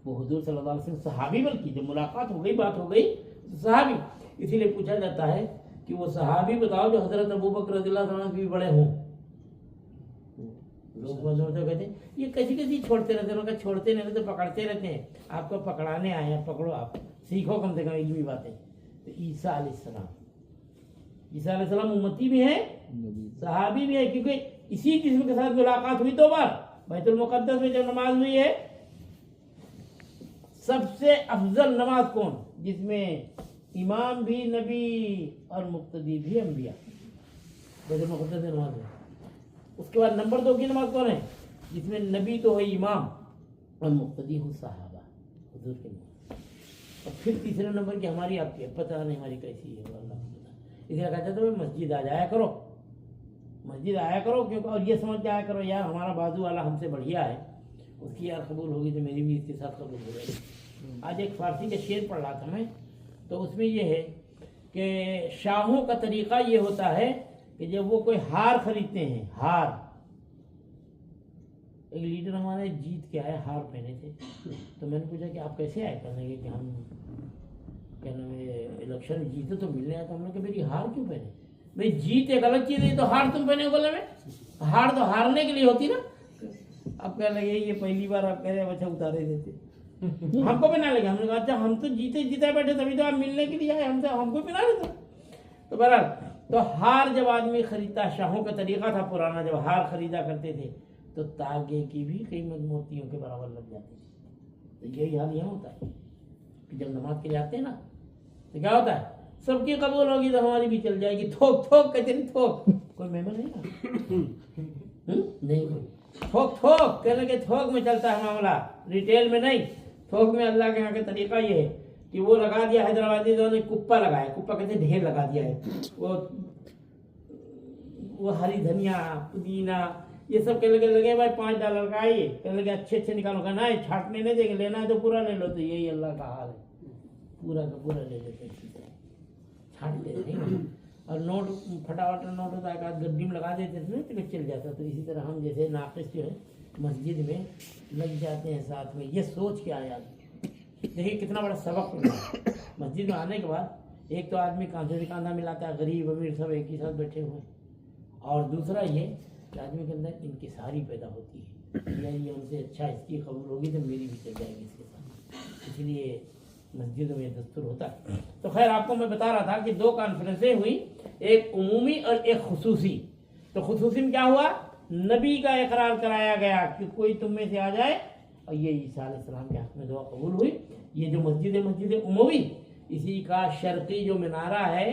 وہ حضور صلی اللہ علیہ وسلم صحابی، بلکہ جب ملاقات ہو گئی بات ہو گئی تو صحابی. اسی لیے پوچھا جاتا ہے کہ وہ صحابی بتاؤ جو حضرت ابوبکر رضی اللہ عنہ سے بھی بڑے ہوں. لوگ کہتے ہیں یہ کسی چھوڑتے رہتے ہیں، لوگ چھوڑتے نہیں رہتے، پکڑتے رہتے ہیں. آپ کو پکڑانے آئے ہیں، پکڑو، آپ سیکھو کم سے کم علمی باتیں. تو عیسیٰ علیہ السلام امتی بھی ہیں، صحابی بھی ہے، کیونکہ اسی جسم کے ساتھ ملاقات ہوئی 2 بار. بیت المقدس میں جب نماز ہوئی ہے، سب سے افضل نماز کون، جس میں امام بھی نبی اور مقتدی بھی انبیاء، بیت المقدس میں نماز ہوئی. اس کے بعد نمبر 2 کی نماز کون ہے، جس میں نبی تو ہے امام اور مقتدی ہوں صحابہ حضور کے نماز. اور پھر تیسرے نمبر کی ہماری، آپ کی پتہ نہیں ہماری کیسی ہے، اللہ کو پتہ. اس لیے کہتے تھے مسجد آ جایا کرو، مسجد آیا کرو، کیونکہ اور یہ سمجھ کے آیا کرو یار ہمارا بازو والا ہم سے بڑھیا ہے، اس کی یار قبول ہوگی تو میری بھی اس کے ساتھ قبول ہو جائے گی. آج ایک فارسی کا شعر پڑھ رہا تھا میں، تو اس میں یہ ہے کہ شاہوں کا طریقہ یہ ہوتا ہے کہ جب وہ کوئی ہار خریدتے ہیں، ہار، ایک لیڈر ہمارے جیت کے آئے، ہار پہنے تھے. تو میں نے پوچھا کہ آپ کیسے آئے؟ کرنے کے کہ ہم کیا نام ہے الیکشن جیتے تو ملنے آیا. تو ہم نے کہا میری ہار کیوں پہنے؟ بھائی جیت ایک الگ چیز ہے، تو ہار تم پہنے گولے میں، ہار تو ہارنے کے لیے ہوتی نا. اب کہنے لگے یہ پہلی بار آپ کہہ رہے ہیں بچہ اتارے دیتے ہم کو پہنا لگے. ہم نے کہا اچھا ہم تو جیتے بیٹھے تبھی تو آپ ملنے کے لیے آئے، ہم کو پہنا دیتے. تو بہرحال تو ہار جب آدمی خریدتا، شاہوں کا طریقہ تھا پرانا، جب ہار خریدا کرتے تھے تو تاگے کی بھی قیمت موتیوں کے برابر لگ جاتی تھی. تو یہی حال یہاں ہوتا ہے کہ جب نماز کے لیے آتے ہیں نا تو کیا ہوتا ہے، سب کی قبول ہوگی تو ہماری بھی چل جائے گی. تھوک تھوک کہتے نہیں، تھوک کوئی مہمان نہیں نا، نہیں کوئی تھوک تھوک کہنے لگے. تھوک میں چلتا ہے معاملہ، ریٹیل میں نہیں. تھوک میں اللہ کے یہاں کا طریقہ یہ ہے کہ وہ لگا دیا حیدرآبادی نے کپا لگایا، کپا کہتے ہیں ڈھیر لگا دیا ہے، وہ ہری دھنیا پودینہ یہ سب کہنے لگے بھائی $5 کا آئیے، کہنے لگے اچھے نکالو. کہ نہیں چھاٹنے نہیں دیں گے، لینا ہے تو پورا لے لو. تو یہی اللہ کا حال ہے، پورا کا پورا لے لیتے ہیں، چھاٹتے نہیں. اور نوٹ پھٹا وٹا نوٹ ہوتا ہے گڈی میں لگا دیتے تھے تو چل جاتا. تو اسی طرح ہم جیسے ناقص جو ہے مسجد میں لگ جاتے ہیں ساتھ میں. یہ سوچ کے آیا، دیکھیے کتنا بڑا سبق ہوتا. مسجد میں آنے کے بعد ایک تو آدمی کاندھے سے کاندھا ملاتا ہے، غریب امیر سب ایک ہی ساتھ بیٹھے ہوئے. اور دوسرا یہ کہ آدمی کے اندر انکساری پیدا ہوتی ہے، یعنی ہم سے اچھا اس کی قبول ہوگی تو میری بھی چل جائے گی اس کے ساتھ. اس لیے مسجد میں دستور ہوتا ہے. تو خیر آپ کو میں بتا رہا تھا کہ 2 کانفرنسیں ہوئی، ایک عمومی اور ایک خصوصی. تو خصوصی میں کیا ہوا، نبی کا اقرار کرایا گیا کہ کوئی تم میں سے آ جائے، اور یہ عیسیٰ علیہ السلام کے حق میں دعا قبول ہوئی. یہ جو مسجد عموی، اسی کا شرقی جو منارہ ہے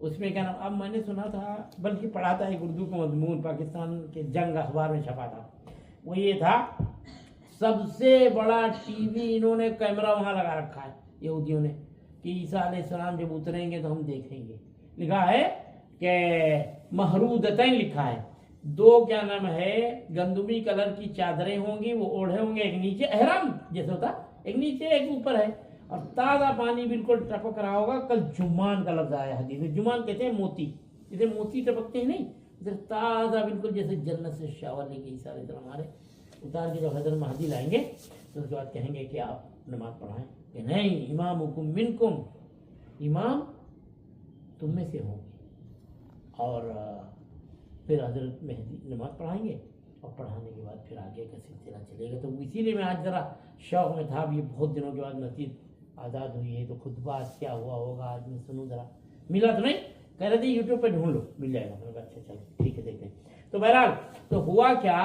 اس میں کیا نام، اب میں نے سنا تھا بلکہ پڑھا تھا ایک اردو کا مضمون پاکستان کے جنگ اخبار میں چھپا تھا، وہ یہ تھا سب سے بڑا ٹی وی انہوں نے کیمرہ وہاں لگا رکھا ہے یہودیوں نے کہ عیسیٰ علیہ السلام جب اتریں گے تو ہم دیکھیں گے. لکھا ہے کہ محرودتین لکھا ہے، دو کیا نام ہے گندمی کلر کی چادریں ہوں گی، وہ اوڑھے ہوں گے، ایک نیچے احرام جیسے ہوتا، ایک نیچے ایک اوپر ہے، اور تازہ پانی بالکل ٹپک رہا ہوگا. کل جمان کا لفظ آیا حدیث میں، جمان کہتے ہیں موتی، جیسے موتی ٹپکتے ہیں نہیں، جیسے تازہ بالکل جیسے جنت سے شاور لے کے عیسیٰ علیہ السلام ہمارے اتار کے جب حضرت مہدی لائیں گے تو اس کے بعد کہیں گے کہ آپ نماز پڑھائیں، کہ نہیں امامکم منکم، امام تم میں سے ہوں گے. اور پھر حضرت مہدی نماز پڑھائیں گے، اور پڑھانے کے بعد پھر آگے کا سلسلہ چلے گا. تو اسی لیے میں آج ذرا شوق میں تھا، یہ بہت دنوں کے بعد مسجد آزاد ہوئی ہے تو خطبہ کیا ہوا ہوگا آج میں سنوں ذرا. ملا تو نہیں؟ کہہ رہے تھے یوٹیوب پہ ڈھونڈ لو مل جائے گا. میں نے کہا اچھا چلو ٹھیک ہے دیکھتے ہیں. تو بہرحال تو ہوا کیا،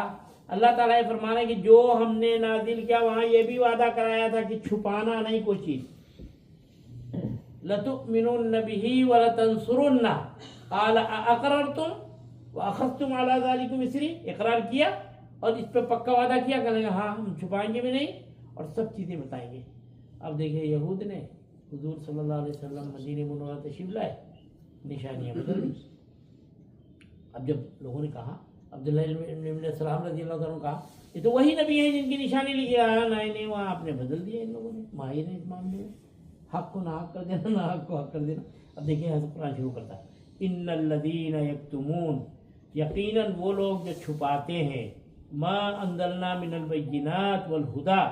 اللہ تعالیٰ یہ فرمانا ہے کہ جو ہم نے نازل کیا وہاں یہ بھی وعدہ کرایا تھا کہ چھپانا نہیں کوئی چیز. لَتُؤْمِنُنَّ بِهِ وَلَتَنْصُرُنَّ قَالَ أَأَقْرَرْتُمْ وَأَخَذْتُمْ عَلَىٰ ذَلِكُمْ إِصْرِي، اقرار کیا اور اس پہ پکا وعدہ کیا، کہنے لگا ہاں ہم چھپائیں گے بھی نہیں اور سب چیزیں بتائیں گے. اب دیکھیں یہود نے حضور صلی اللہ علیہ وسلم مدینہ منورہ تشریف لائے، نشانیاں بدل دی. اب جب لوگوں نے کہا، عبداللہ ابن السلام رضی اللہ عنہ کہا یہ تو وہی نبی ہیں جن کی نشانی لکھی آیا، نہیں وہاں آپ نے بدل دیا. ان لوگوں نے ماہر ہیں اس معاملے میں، حق کو ناحق کر دینا، ناحق کو حق کر دینا. اب دیکھیں حضرت قرآن شروع کرتا ہے، ان الذین یکتمون، یقیناً وہ لوگ جو چھپاتے ہیں، ما انزلنا من البینات والہدی،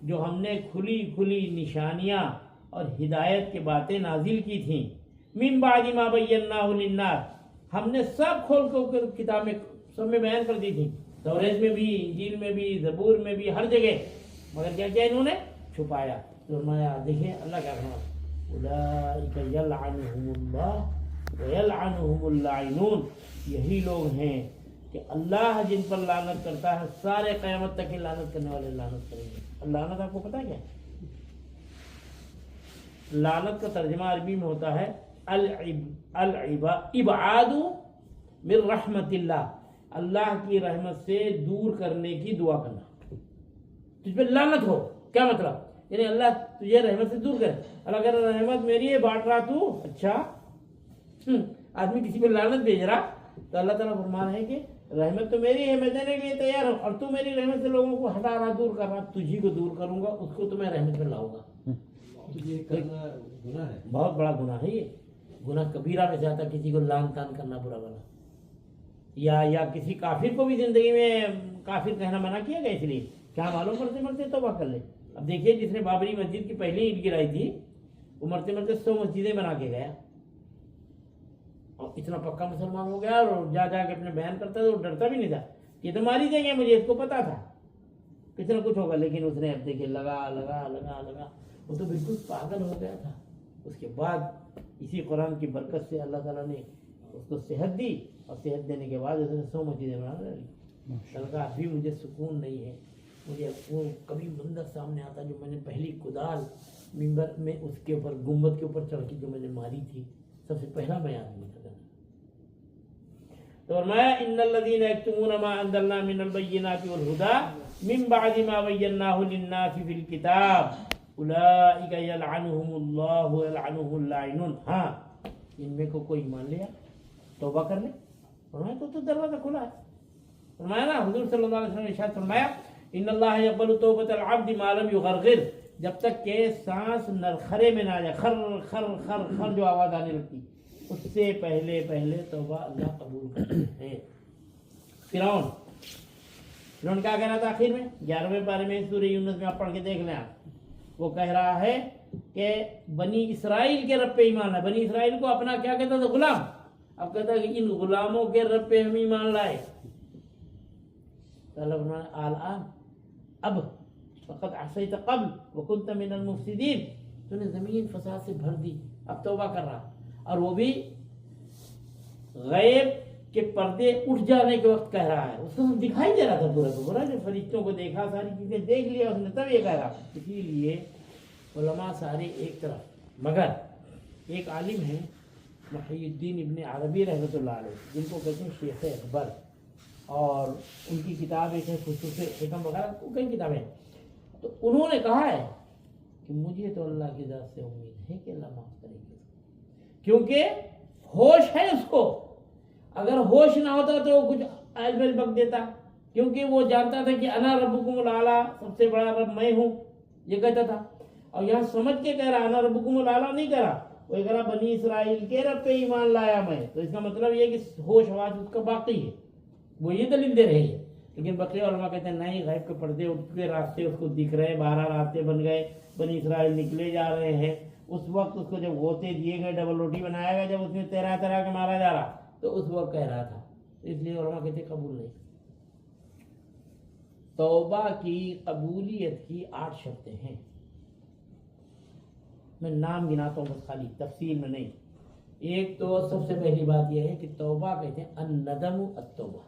جو ہم نے کھلی کھلی نشانیاں اور ہدایت کی باتیں نازل کی تھیں، من بعد ما بیناہ للناس، ہم نے سب کھول کر کتاب میں سب میں بیان کر دی تھی، توریت میں بھی، انجیل میں بھی، زبور میں بھی، ہر جگہ. مگر کیا کیا انہوں نے چھپایا. تو فرمایا دیکھیں اللہ کیا فرمایا، اولئک یلعنہم اللہ ویلعنہم اللاعنون، یہی لوگ ہیں کہ اللہ جن پر لعنت کرتا ہے سارے قیامت تک ہی لعنت کرنے والے لعنت کریں گے. لعنت آپ کو پتہ کیا ہے؟ لعنت کا ترجمہ عربی میں ہوتا ہے ابعاد من رحمت اللہ، اللہ کی رحمت سے دور کرنے کی دعا کرنا. تجھ پہ لعنت ہو، کیا مطلب؟ یعنی اللہ تجھے رحمت سے دور کرے. اللہ اگر رحمت میری ہے بانٹ رہا تو اچھا، آدمی کسی پہ لعنت بھیج رہا تو اللہ تعالیٰ فرمان ہے کہ رحمت تو میری ہے، میں دینے کے لیے تیار ہوں، اور تو میری رحمت سے لوگوں کو ہٹا رہا، دور کر رہا، تجھی کو دور کروں گا، اس کو تو میں رحمت میں لاؤں گا. تو یہ کرنا گناہ ہے، بہت بڑا گناہ ہے. یہ گناہ کبیرہ میں سے آتا، کسی کو لعن تان کرنا برا بنا، یا کسی کافر کو بھی زندگی میں کافر کہنا منع کیا گیا، اس لیے کیا معلوم مرتے مرتے توبہ کر لے. اب دیکھیے جس نے بابری مسجد کی پہلی اینٹ گرائی تھی وہ مرتے مرتے 100 مسجدیں بنا کے گیا، اور اتنا پکا مسلمان ہو گیا، اور جا کے اپنے بیان کرتا تھا، وہ ڈرتا بھی نہیں تھا، یہ تو ماری جائیں گے، مجھے اس کو پتا تھا کتنا کچھ ہوگا. لیکن اس نے اب دیکھیے لگا وہ تو بالکل پاگل ہو گیا تھا. اس کے بعد اسی قرآن کی برکت سے اللہ تعالیٰ نے اس کو صحت دی، اور صحت دینے کے بعد اس نے 100 مسجدیں بنا لی. کہا ابھی مجھے سکون نہیں ہے، مجھے وہ کبھی منظر سامنے آتا جو میں نے پہلی کدال ممبر میں اس کے اوپر گنبد کے اوپر چڑھ کے جو میں نے ماری تھی، سب سے پہلا میں آدمی تھا. تو فرمایا ان الذین یکتمون ما انزلنا من البینات والہدی من بعد ما بیناہ للناس فی الکتاب اولئک یلعنہم اللہ ویلعنہم اللاعنون. ہاں ان میں کو کوئی مان لیا، توبہ کر لے، فرمایا تو دروازہ کھلا ہے. فرمایا نا حضور صلی اللہ علیہ وسلم نے ارشاد فرمایا ان اللہ یقبل توبۃ العبد ما لم یغرغر، جب تک کہ سانس نرخرے میں نہ آ جائے، خر خر خر خر جو آواز آنے لگتی، اس سے پہلے توبہ اللہ قبول کرتے ہیں. فرعون کیا کہہ رہا تھا آخر میں 11ویں پارے میں سورہ یونس میں آپ پڑھ کے دیکھ لیں. آپ وہ کہہ رہا ہے کہ بنی اسرائیل کے رب پہ ایمان لائے. بنی اسرائیل کو اپنا کیا کہتا تھا؟ غلام. اب کہتا ہے کہ ان غلاموں کے رب پہ ہم ایمان لائے. اللہ فرمایا الان، اب فقط عصیت قبل وکنت من المفسدین، تو نے زمین فساد سے بھر دی، اب توبہ کر رہا. اور وہ بھی غیب کے پردے اٹھ جانے کے وقت کہہ رہا ہے. اس کو دکھائی دے رہا تھا پورا کو پورا، جو فرشتوں کو دیکھا، ساری چیزیں دیکھ لیا اس نے، تب یہ کہہ رہا. اسی لیے علماء سارے ایک طرف، مگر ایک عالم ہے محی الدین ابن عربی رحمۃ اللہ علیہ، جن کو کہتے ہیں شیخ اکبر، اور ان کی کتاب ایک ہے خصوص حکم وغیرہ، کئی کتابیں ہیں. تو انہوں نے کہا ہے کہ مجھے تو اللہ کی ذات سے امید ہے کہ اللہ معاف کرے گا، کیونکہ ہوش ہے اس کو. اگر ہوش نہ ہوتا تو کچھ ایل بیل بک دیتا، کیونکہ وہ جانتا تھا کہ انا ربکم الاعلیٰ، سب سے بڑا رب میں ہوں، یہ کہتا تھا. اور یہاں سمجھ کے کہہ رہا انا ربکم الاعلیٰ نہیں کہہ رہا، وہ کہہ رہا بنی اسرائیل کے رب پہ ایمان لایا میں. تو اس کا مطلب یہ کہ ہوش حواس اس کا باقی ہے، وہ یہ دلیل دے رہے ہیں. لیکن بقیہ علماء کہتے ہیں نہیں، غیب کے پردے اٹھ کے راستے اس کو دکھ رہے، 12 راستے بن گئے، بنی اسرائیل نکلے جا رہے ہیں. اس وقت اس کو جب غوطے دیے گئے، ڈبل روٹی بنایا گیا، جب اس میں تیرا کے مارا جا رہا، تو اس وقت کہہ رہا تھا. اس لیے علماء کہتے ہیں قبول نہیں. توبہ کی قبولیت کی 8 شرطیں ہیں. میں نام گناتا ہوں بس، خالی تفصیل میں نہیں. ایک تو سب سے پہلی بات یہ ہے کہ توبہ کہتے ہیں الندم التوبہ،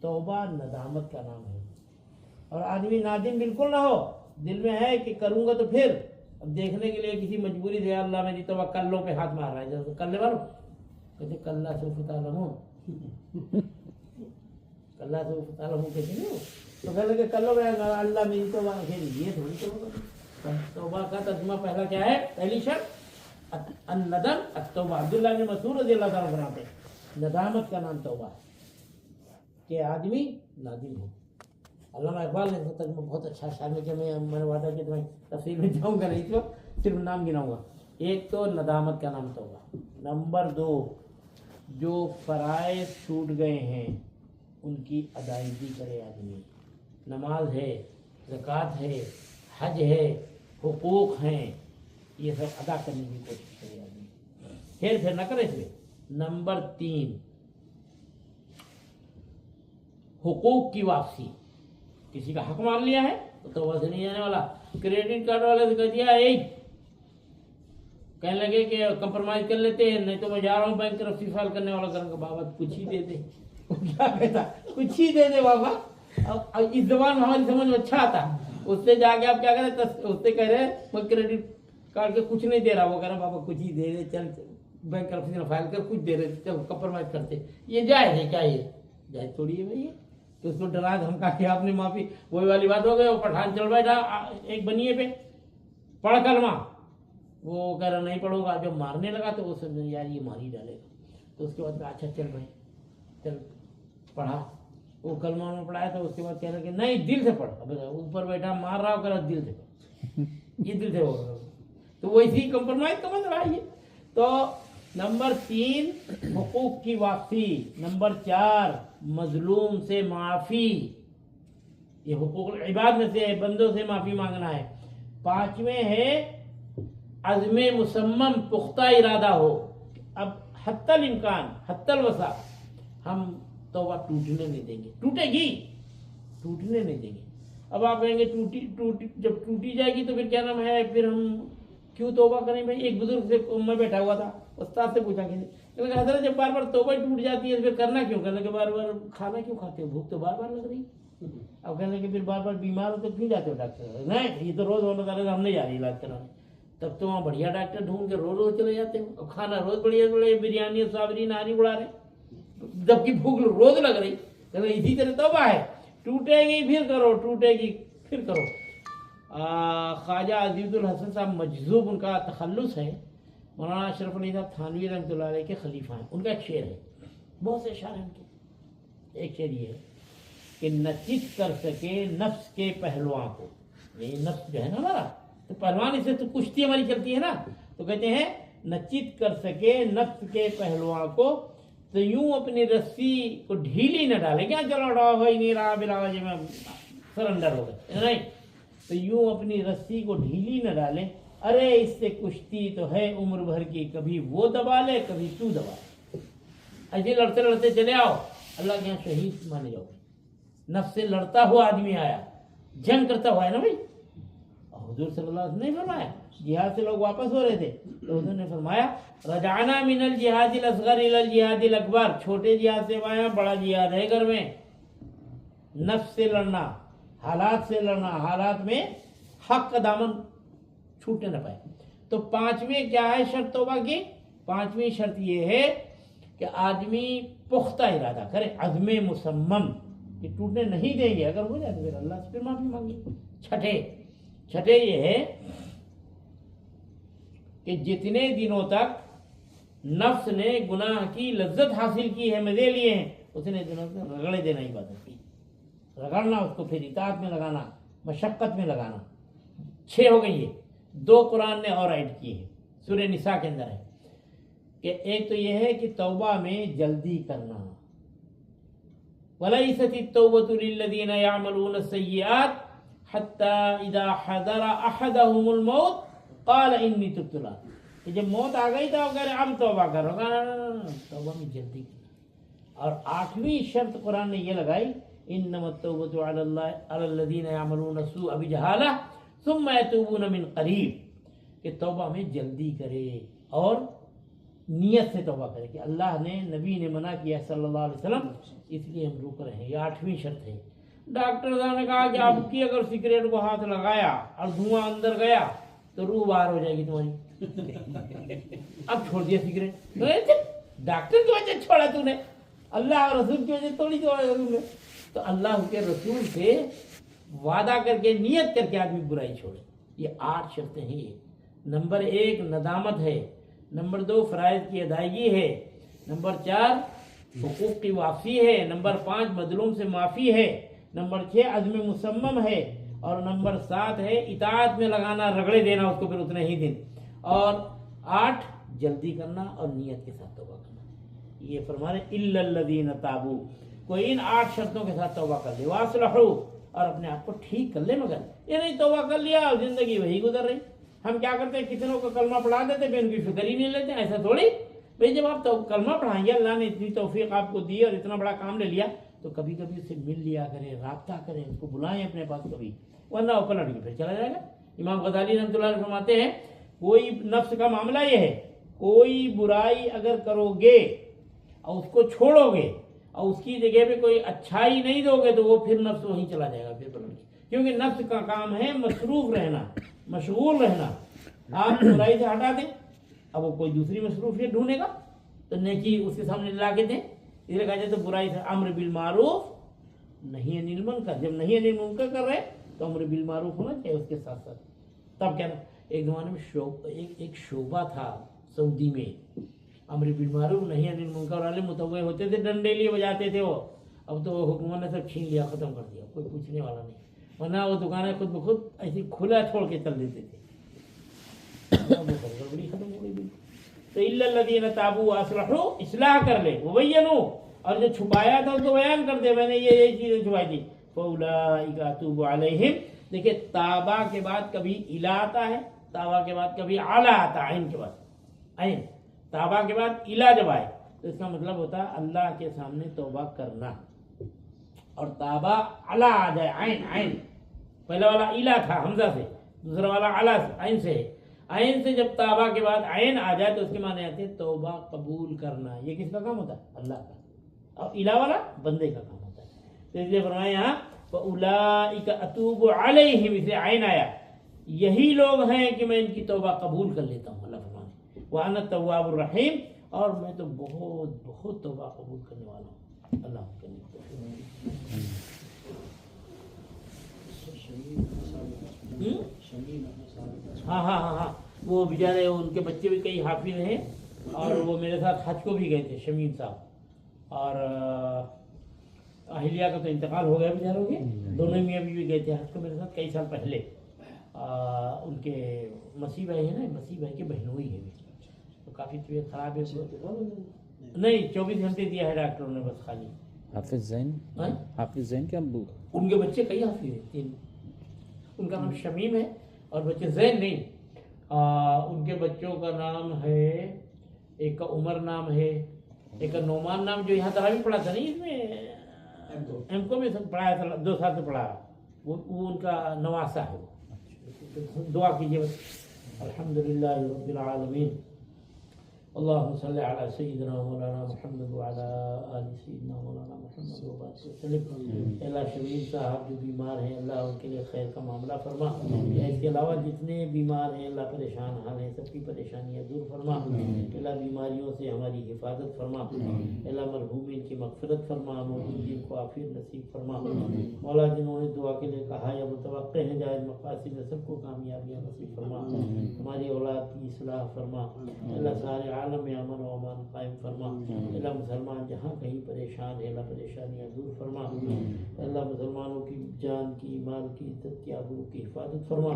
توبہ ندامت کا نام ہے. اور آدمی نادم بالکل نہ ہو، دل میں ہے کہ کروں گا تو پھر اب دیکھنے کے لیے کسی مجبوری سے اللہ میری توبہ کلوں پہ ہاتھ مار رہا ہے، جیسے کلے والوں کہتے کلّا سوف تعلمون، کلّا سوف تعلمون کہتے نہیں. تو کہتے کہ کلوں پہ اللہ میری توبہ، یہ تھوڑی توبہ. توبہ کا ترجمہ پہلا کیا ہے؟ پہلی شرط الندم التوبہ. عبداللہ بن مسعود رضی اللہ تعالیٰ عنہ ہیں ندامت کا نام توبہ ہے، کہ آدمی نادم ہو. علامہ اقبال نے اس کا ترجمہ بہت اچھا شامل کیا. میں نے وعدہ کہ تمہیں تفصیل میں جاؤں گا نہیں، تو صرف نام گناؤں گا. ایک تو ندامت کا نام توبہ. نمبر 2، جو فرائض چھوٹ گئے ہیں ان کی ادائیگی کرے آدمی. نماز ہے، زکوٰۃ ہے، حج ہے، حقوق ہیں، یہ سب ادا کرنے کی کوشش کرے آدمی، پھر نہ کرے اس میں. نمبر 3، حقوق کی واپسی. کسی کا حق مان لیا ہے تو توبہ سے نہیں آنے والا. کریڈٹ کارڈ والے سے کہہ دیا کہنے لگے کہ کمپرومائز کر لیتے ہیں، نہیں تو میں جا رہا ہوں بینک رفسی فائل کرنے والا کروں گا. بابا کچھ ہی دے دے. وہ کیا کہتا، کچھ ہی دے دے بابا. اب اس زبان ہماری سمجھ میں اچھا آتا. اس سے جا کے آپ کیا کریں، اس سے کہہ رہے میں کریڈٹ کارڈ کے کچھ نہیں دے رہا. وہ کہہ رہا بابا کچھ ہی دے دے، چل بینک رفسی فائل کر، کچھ دے رہے، چل کمپرومائز کرتے. یہ جائز ہے کیا؟ یہ جائز تھوڑی ہے بھائی. تو اس کو ڈرا دھمکا کے آپ نے معافی، وہی والی بات ہو گئی. وہ پٹھان چل بیٹھا ایک بنیے پہ، پڑھ کلمہ. وہ کہہ رہا نہیں پڑھوں گا. جب مارنے لگا تو وہ سمجھ یار یہ مار ہی ڈالے گا. تو اس کے بعد اچھا چل بھائی چل پڑھا. وہ کلمہ میں پڑھایا تو اس کے بعد کہہ رہا کہ نہیں دل سے پڑھ. اب اوپر بیٹھا مار رہا ہو، کہہ رہا دل سے پڑھ، یہ دل سے ہو رہا. تو ویسی کمپرومائز کا مسئلہ ہے یہ. تو نمبر 3 حقوق کی واپسی. نمبر 4 مظلوم سے معافی. یہ حقوق العباد میں سے ہے، بندوں سے معافی مانگنا ہے. 5ویں ہے عزم مصمم، پختہ ارادہ ہو. اب حتی الامکان حتی الوسع ہم توبہ ٹوٹنے نہیں دیں گے. ٹوٹے گی، ٹوٹنے نہیں دیں گے. اب آپ کہیں گے جب ٹوٹی جائے گی تو پھر کیا نام ہے، پھر ہم کیوں توبہ کریں بھائی. ایک بزرگ سے میں بیٹھا ہوا تھا، استاد سے پوچھا کہ حضرت جب بار بار توبہ ٹوٹ جاتی ہے تو پھر کرنا کیوں؟ کہنے کہ بار بار کھانا کیوں کھاتے ہو، بھوک تو بار بار لگ رہی. اب کہنے کہ پھر بار بار بیمار ہو تو کیوں جاتے ہو ڈاکٹر؟ نہیں، یہ تو روز ہونا تھا، ہم نہیں جا رہے علاج کرانے. تب تو وہاں بڑھیا ڈاکٹر ڈھونڈ کے روز چلے جاتے ہو. اب کھانا روز بڑھیا بریانی اور صابری نہاری اڑا رہے، جبکہ بھوک روز لگ رہی. کہنا اسی طرح توبہ ہے، ٹوٹے گی پھر کرو، ٹوٹے گی پھر کرو. خواجہ عزیز الحسن صاحب مجذوب ان کا تخلص ہے. مولانا اشرف علی صاحب تھانوی رحمۃ اللہ علیہ کے خلیفہ ہیں. ان کا ایک شعر ہے، بہت سے اشعار ہیں ان کے. ایک شعر یہ ہے کہ نہ چت کر سکے نفس کے پہلواں کو. یہ نفس جو ہے نا ہمارا، تو پہلوان اس سے تو کشتی ہماری چلتی ہے نا. تو کہتے ہیں نہ چت کر سکے نفس کے پہلواں کو، تو یوں اپنی رسی کو ڈھیلی نہ ڈالے. کیا چلو ڈاؤ ہو ہی نہیں رہا، بلا وجہ میں سرنڈر ہو گئے. نہیں، تو یوں اپنی رسی کو ڈھیلی نہ ڈالے. ارے اس سے کشتی تو ہے عمر بھر کی، کبھی وہ دبا لے کبھی تو دبا لے. ایسے لڑتے لڑتے چلے آؤ، اللہ کے یہاں شہید مانے جاؤ. نفس سے لڑتا ہوا آدمی آیا، جنگ کرتا ہوا ہے نا بھائی. حضور صلی اللہ علیہ وسلم نے فرمایا، جہاد سے لوگ واپس ہو رہے تھے تو حضور نے فرمایا رجعنا من الجہاد الاصغر الى الجہاد الاکبر. چھوٹے جہاد سے آیا، بڑا جہاد ہے گھر میں. نفس سے لڑنا، حالات سے لڑنا، حالات میں حق کا دامن چھوٹنے نہ پائے. تو 5ویں کیا ہے شرط توبہ کی؟ 5ویں شرط یہ ہے کہ آدمی پختہ ارادہ کرے، عزم مصمم کہ ٹوٹنے نہیں دیں گے، اگر ہو جائے تو پھر اللہ سے پھر معافی مانگے۔ چھٹے یہ ہے کہ جتنے دنوں تک نفس نے گناہ کی لذت حاصل کی ہے، مزے لیے ہیں، اتنے دنوں تک رگڑے دینا عبادت کی، رگڑنا اس کو، پھر اطاعت میں لگانا، مشقت میں لگانا۔ 6 ہو گئی ہے، 2 قرآن نے اور ایڈ کی ہے، سورہ نساء کے اندر ہے کہ ایک تو یہ ہے کہ توبہ میں جلدی کرنا، وَلَيْسَتِ التَّوْبَةُ لِلَّذِينَ يَعْمَلُونَ السَّيِّئَاتِ حَتَّى إِذَا حَضَرَ أَحَدَهُمُ الْمَوْتُ قَالَ إِنِّي تُبْتُ الْآنَ، کہ جب موت آ گئی تو اب کہہ رہے اب توبہ کرو، توبہ میں جلدی کرنا۔ اور 8ویں شرط قرآن نے یہ لگائی، إِنَّمَا التَّوْبَةُ عَلَى الَّذِينَ يَعْمَلُونَ السُّوءَ بِجَهَالَةٍ ثُمَّ يَتُوبُونَ مِنْ قَرِيبٍ، کہ توبہ میں جلدی کرے اور نیت سے توبہ کرے کہ اللہ نے، نبی نے منع کیا صلی اللہ علیہ وسلم، اس لیے ہم رک رہے ہیں۔ یہ 8ویں شرط ہے۔ ڈاکٹر صاحب نے کہا کہ آپ کی اگر سگریٹ کو ہاتھ لگایا اور دھواں اندر گیا تو روح باہر ہو جائے گی تمہاری، اب چھوڑ دیا سگریٹ، ڈاکٹر کی وجہ چھوڑا تو نے، اللہ اور رسول کی وجہ تھوڑی چھوڑا تم نے۔ تو اللہ کے رسول سے وعدہ کر کے، نیت کر کے آدمی برائی چھوڑے۔ یہ 8 شرطیں ہیں۔ یہ نمبر 1 ندامت ہے، نمبر 2 فرائض کی ادائیگی ہے، نمبر 4 حقوق کی واپسی ہے، نمبر 5 مظلوم سے معافی ہے، نمبر 6 عزم مصمم ہے، اور نمبر 7 ہے اطاعت میں لگانا، رگڑے دینا اس کو پھر اتنے ہی دن، اور 8 جلدی کرنا اور نیت کے ساتھ توبہ کرنا۔ یہ فرما رہے الا الذین تابوا، کوئی ان 8 شرطوں کے ساتھ توبہ کر لے، واصلحوا، اور اپنے آپ کو ٹھیک کر لے، مگر یہ نہیں توبہ کر لیا اور زندگی وہی گزر رہی۔ ہم کیا کرتے ہیں، کتنوں کو کلمہ پڑھا دیتے پھر ان کی فکر ہی نہیں لیتے، ایسا تھوڑی بھئی، جب آپ کلمہ پڑھائیں گے، اللہ نے اتنی توفیق آپ کو دی اور اتنا بڑا کام لے لیا، تو کبھی کبھی اس سے مل لیا کریں، رابطہ کریں، اس کو بلائیں اپنے پاس کبھی، ورنہ وہ پلٹ کے پھر چلا جائے گا۔ امام غزالی رحمۃ اللہ علیہ فرماتے ہیں، کوئی نفس کا معاملہ یہ ہے، کوئی برائی اگر کرو گے اور اس کو چھوڑو گے اور اس کی جگہ پہ کوئی اچھائی نہیں دو گے تو وہ پھر نفس وہیں چلا جائے گا پھر پلٹ کے، کیونکہ نفس کا کام ہے مصروف رہنا، مشغول رہنا۔ آپ برائی سے ہٹا دیں، اب وہ کوئی دوسری مصروفیت ڈھونڈے گا تو نیکی اس کے سامنے لا کے دیں۔ اس لیے کہا جائے تو برائی سے امر بالمعروف نہی عن المنکر، جب نہی عن المنکر کر رہے تو امر بالمعروف ہونا چاہیے اس کے ساتھ ساتھ۔ تب کیا نا، ایک زمانے میں ایک شعبہ تھا سعودی میں، امر بالمعروف نہی عن المنکر والے متوع ہوتے تھے، ڈنڈے لیے بجاتے تھے وہ، اب تو حکومت نے سب چھین لیا، ختم کر دیا، کوئی پوچھنے والا نہیں، ورنہ وہ دکانیں خود بخود ایسی کھلا چھوڑ کے چل دیتے تھے، گڑبڑی ختم ہو گئی بالکل۔ تو الا الذین تابوا واصلحوا، اصلاح کر لے، وبینوا، اور جو چھپایا تھا اس کو بیان کر دے، میں نے یہ چیزیں چھپائی تھی، فاولئک اتوب علیہم۔ دیکھیں تابا کے بعد کبھی الا آتا ہے، تابا کے بعد کبھی اعلی آتا ہے، عین کے بعد عین، تابا کے بعد الا جب آئے تو اس کا مطلب ہوتا ہے اللہ کے سامنے توبہ کرنا، اور تابا اعلی آ جائے، عین عین، پہلا والا الا تھا حمزہ سے، دوسرا والا اعلی عین سے ہے، عین سے جب تابا کے بعد عین آ جائے تو اس کے معنی آتے ہیں توبہ قبول کرنا۔ یہ کس کا کام ہوتا ہے؟ اللہ کا، اور الا والا بندے کا کام ہوتا ہے۔ تو اس لیے فرمایا یہاں فَأُولَٰئِكَ أَتُوبُ عَلَيْهِمْ، اس لیے عین آیا، یہی لوگ ہیں کہ میں ان کی توبہ قبول کر لیتا ہوں، اللہ فرمانے وَأَنَا التَّوَّابُ الرَّحِيمُ، اور میں تو بہت بہت توبہ قبول کرنے والا ہوں۔ اللہ ہاں ہاں ہاں ہاں، وہ بیچارے ان کے بچے بھی کئی حافظ ہیں، اور وہ میرے ساتھ حج کو بھی گئے تھے، شمیم صاحب، اور اہلیہ کا تو انتقال ہو گیا بیچاروں کے، دونوں میاں بیوی گئے تھے حج کو میرے ساتھ کئی سال پہلے۔ ان کے مسیح بھائی ہیں نا، مسیح بھائی کے بہنوئی ہیں، تو کافی طبیعت خراب ہے، نہیں 24 گھنٹے دیا ہے ڈاکٹروں نے بس خالی۔ حافظ زین، حافظ زین کے ابو، ان کے بچے کئی حافظ ہیں، 3، ان کا نام شمیم ہے، اور بچے زین نہیں، ان کے بچوں کا نام ہے، ایک کا عمر نام ہے، ایک کا نعمان نام، جو یہاں تراویح پڑھا تھا نہیں، اس میں ایم کو میں پڑھایا تھا، 2 سال سے پڑھا، وہ ان کا نواسہ ہے، وہ دعا کیجیے بس۔ الحمدللہ رب العالمین۔ اللهم صل على سيدنا مولانا محمد وعلى آل سيدنا مولانا محمد وبارك وسلم. اللہ شبیر صاحب جو بیمار ہیں اللہ ان کے لیے خیر کا معاملہ فرما. اس کے علاوہ جتنے بیمار ہیں اللہ پریشان حال ہیں سب کی پریشانیاں دور فرما. اللہ بیماریوں سے ہماری حفاظت فرما. اللہ مرحومین کی مغفرت فرما. موجودین کو عافیت نصیب فرما. مولا جنہوں نے دعا کے لیے کہا یا متوقع ہیں جائز مقاصد میں سب کو کامیابیاں نصیب فرما. ہماری اولاد کی اصلاح فرما. اللہ سارے عالم میں امن و امان قائم فرما. اللہ مسلمان جہاں کہیں پریشان ہے اللہ پریشانیاں دور فرما. اللہ مسلمانوں کی جان کی مال کی عزت کی آبرو کی حفاظت فرما.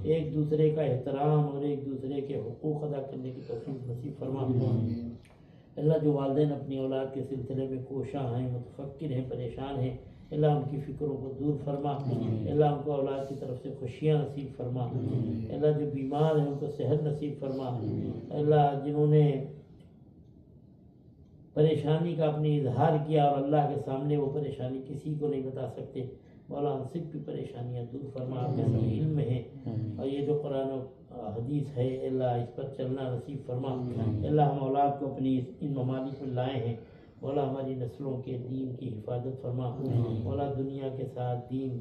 ایک دوسرے کا احترام اور ایک دوسرے کے حقوق ادا کرنے کی توفیق نصیب فرما. اللہ جو والدین اپنی اولاد کے سلسلے میں کوشاں ہیں متفکر ہیں پریشان ہیں اللہ ان کی فکروں کو دور فرما. اللہ ان کو اولاد کی طرف سے خوشیاں نصیب فرما. اللہ جو بیمار ہیں ان کو صحت نصیب فرما. اللہ جنہوں نے پریشانی کا اپنی اظہار کیا اور اللہ کے سامنے وہ پریشانی کسی کو نہیں بتا سکتے مولا ان سب کی پریشانیاں دور فرما. آپ کے علم میں ہیں اور یہ جو قرآن و حدیث ہے اللہ اس پر چلنا نصیب فرما. اللہ ہم اولاد کو اپنی ان ممالک میں لائے ہیں مولا ہماری نسلوں کے دین کی حفاظت فرما. مولا دنیا کے ساتھ دین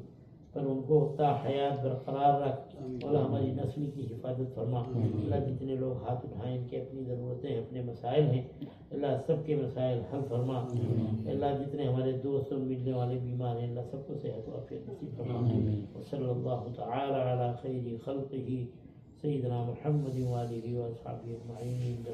پر ان کو تا حیات برقرار رکھ. مولا ہماری نسل کی حفاظت فرما. اللہ جتنے لوگ ہاتھ اٹھائیں ان کے اپنی ضرورتیں اپنے مسائل ہیں اللہ سب کے مسائل حل فرما. اللہ جتنے ہمارے دوست اور ملنے والے بیمار ہیں اللہ سب کو صحت و عافیت نصیب فرما. وصلی اللہ تعالی علی خیر خلقہ سیدنا محمد وآلہ واصحابہ اجمعین.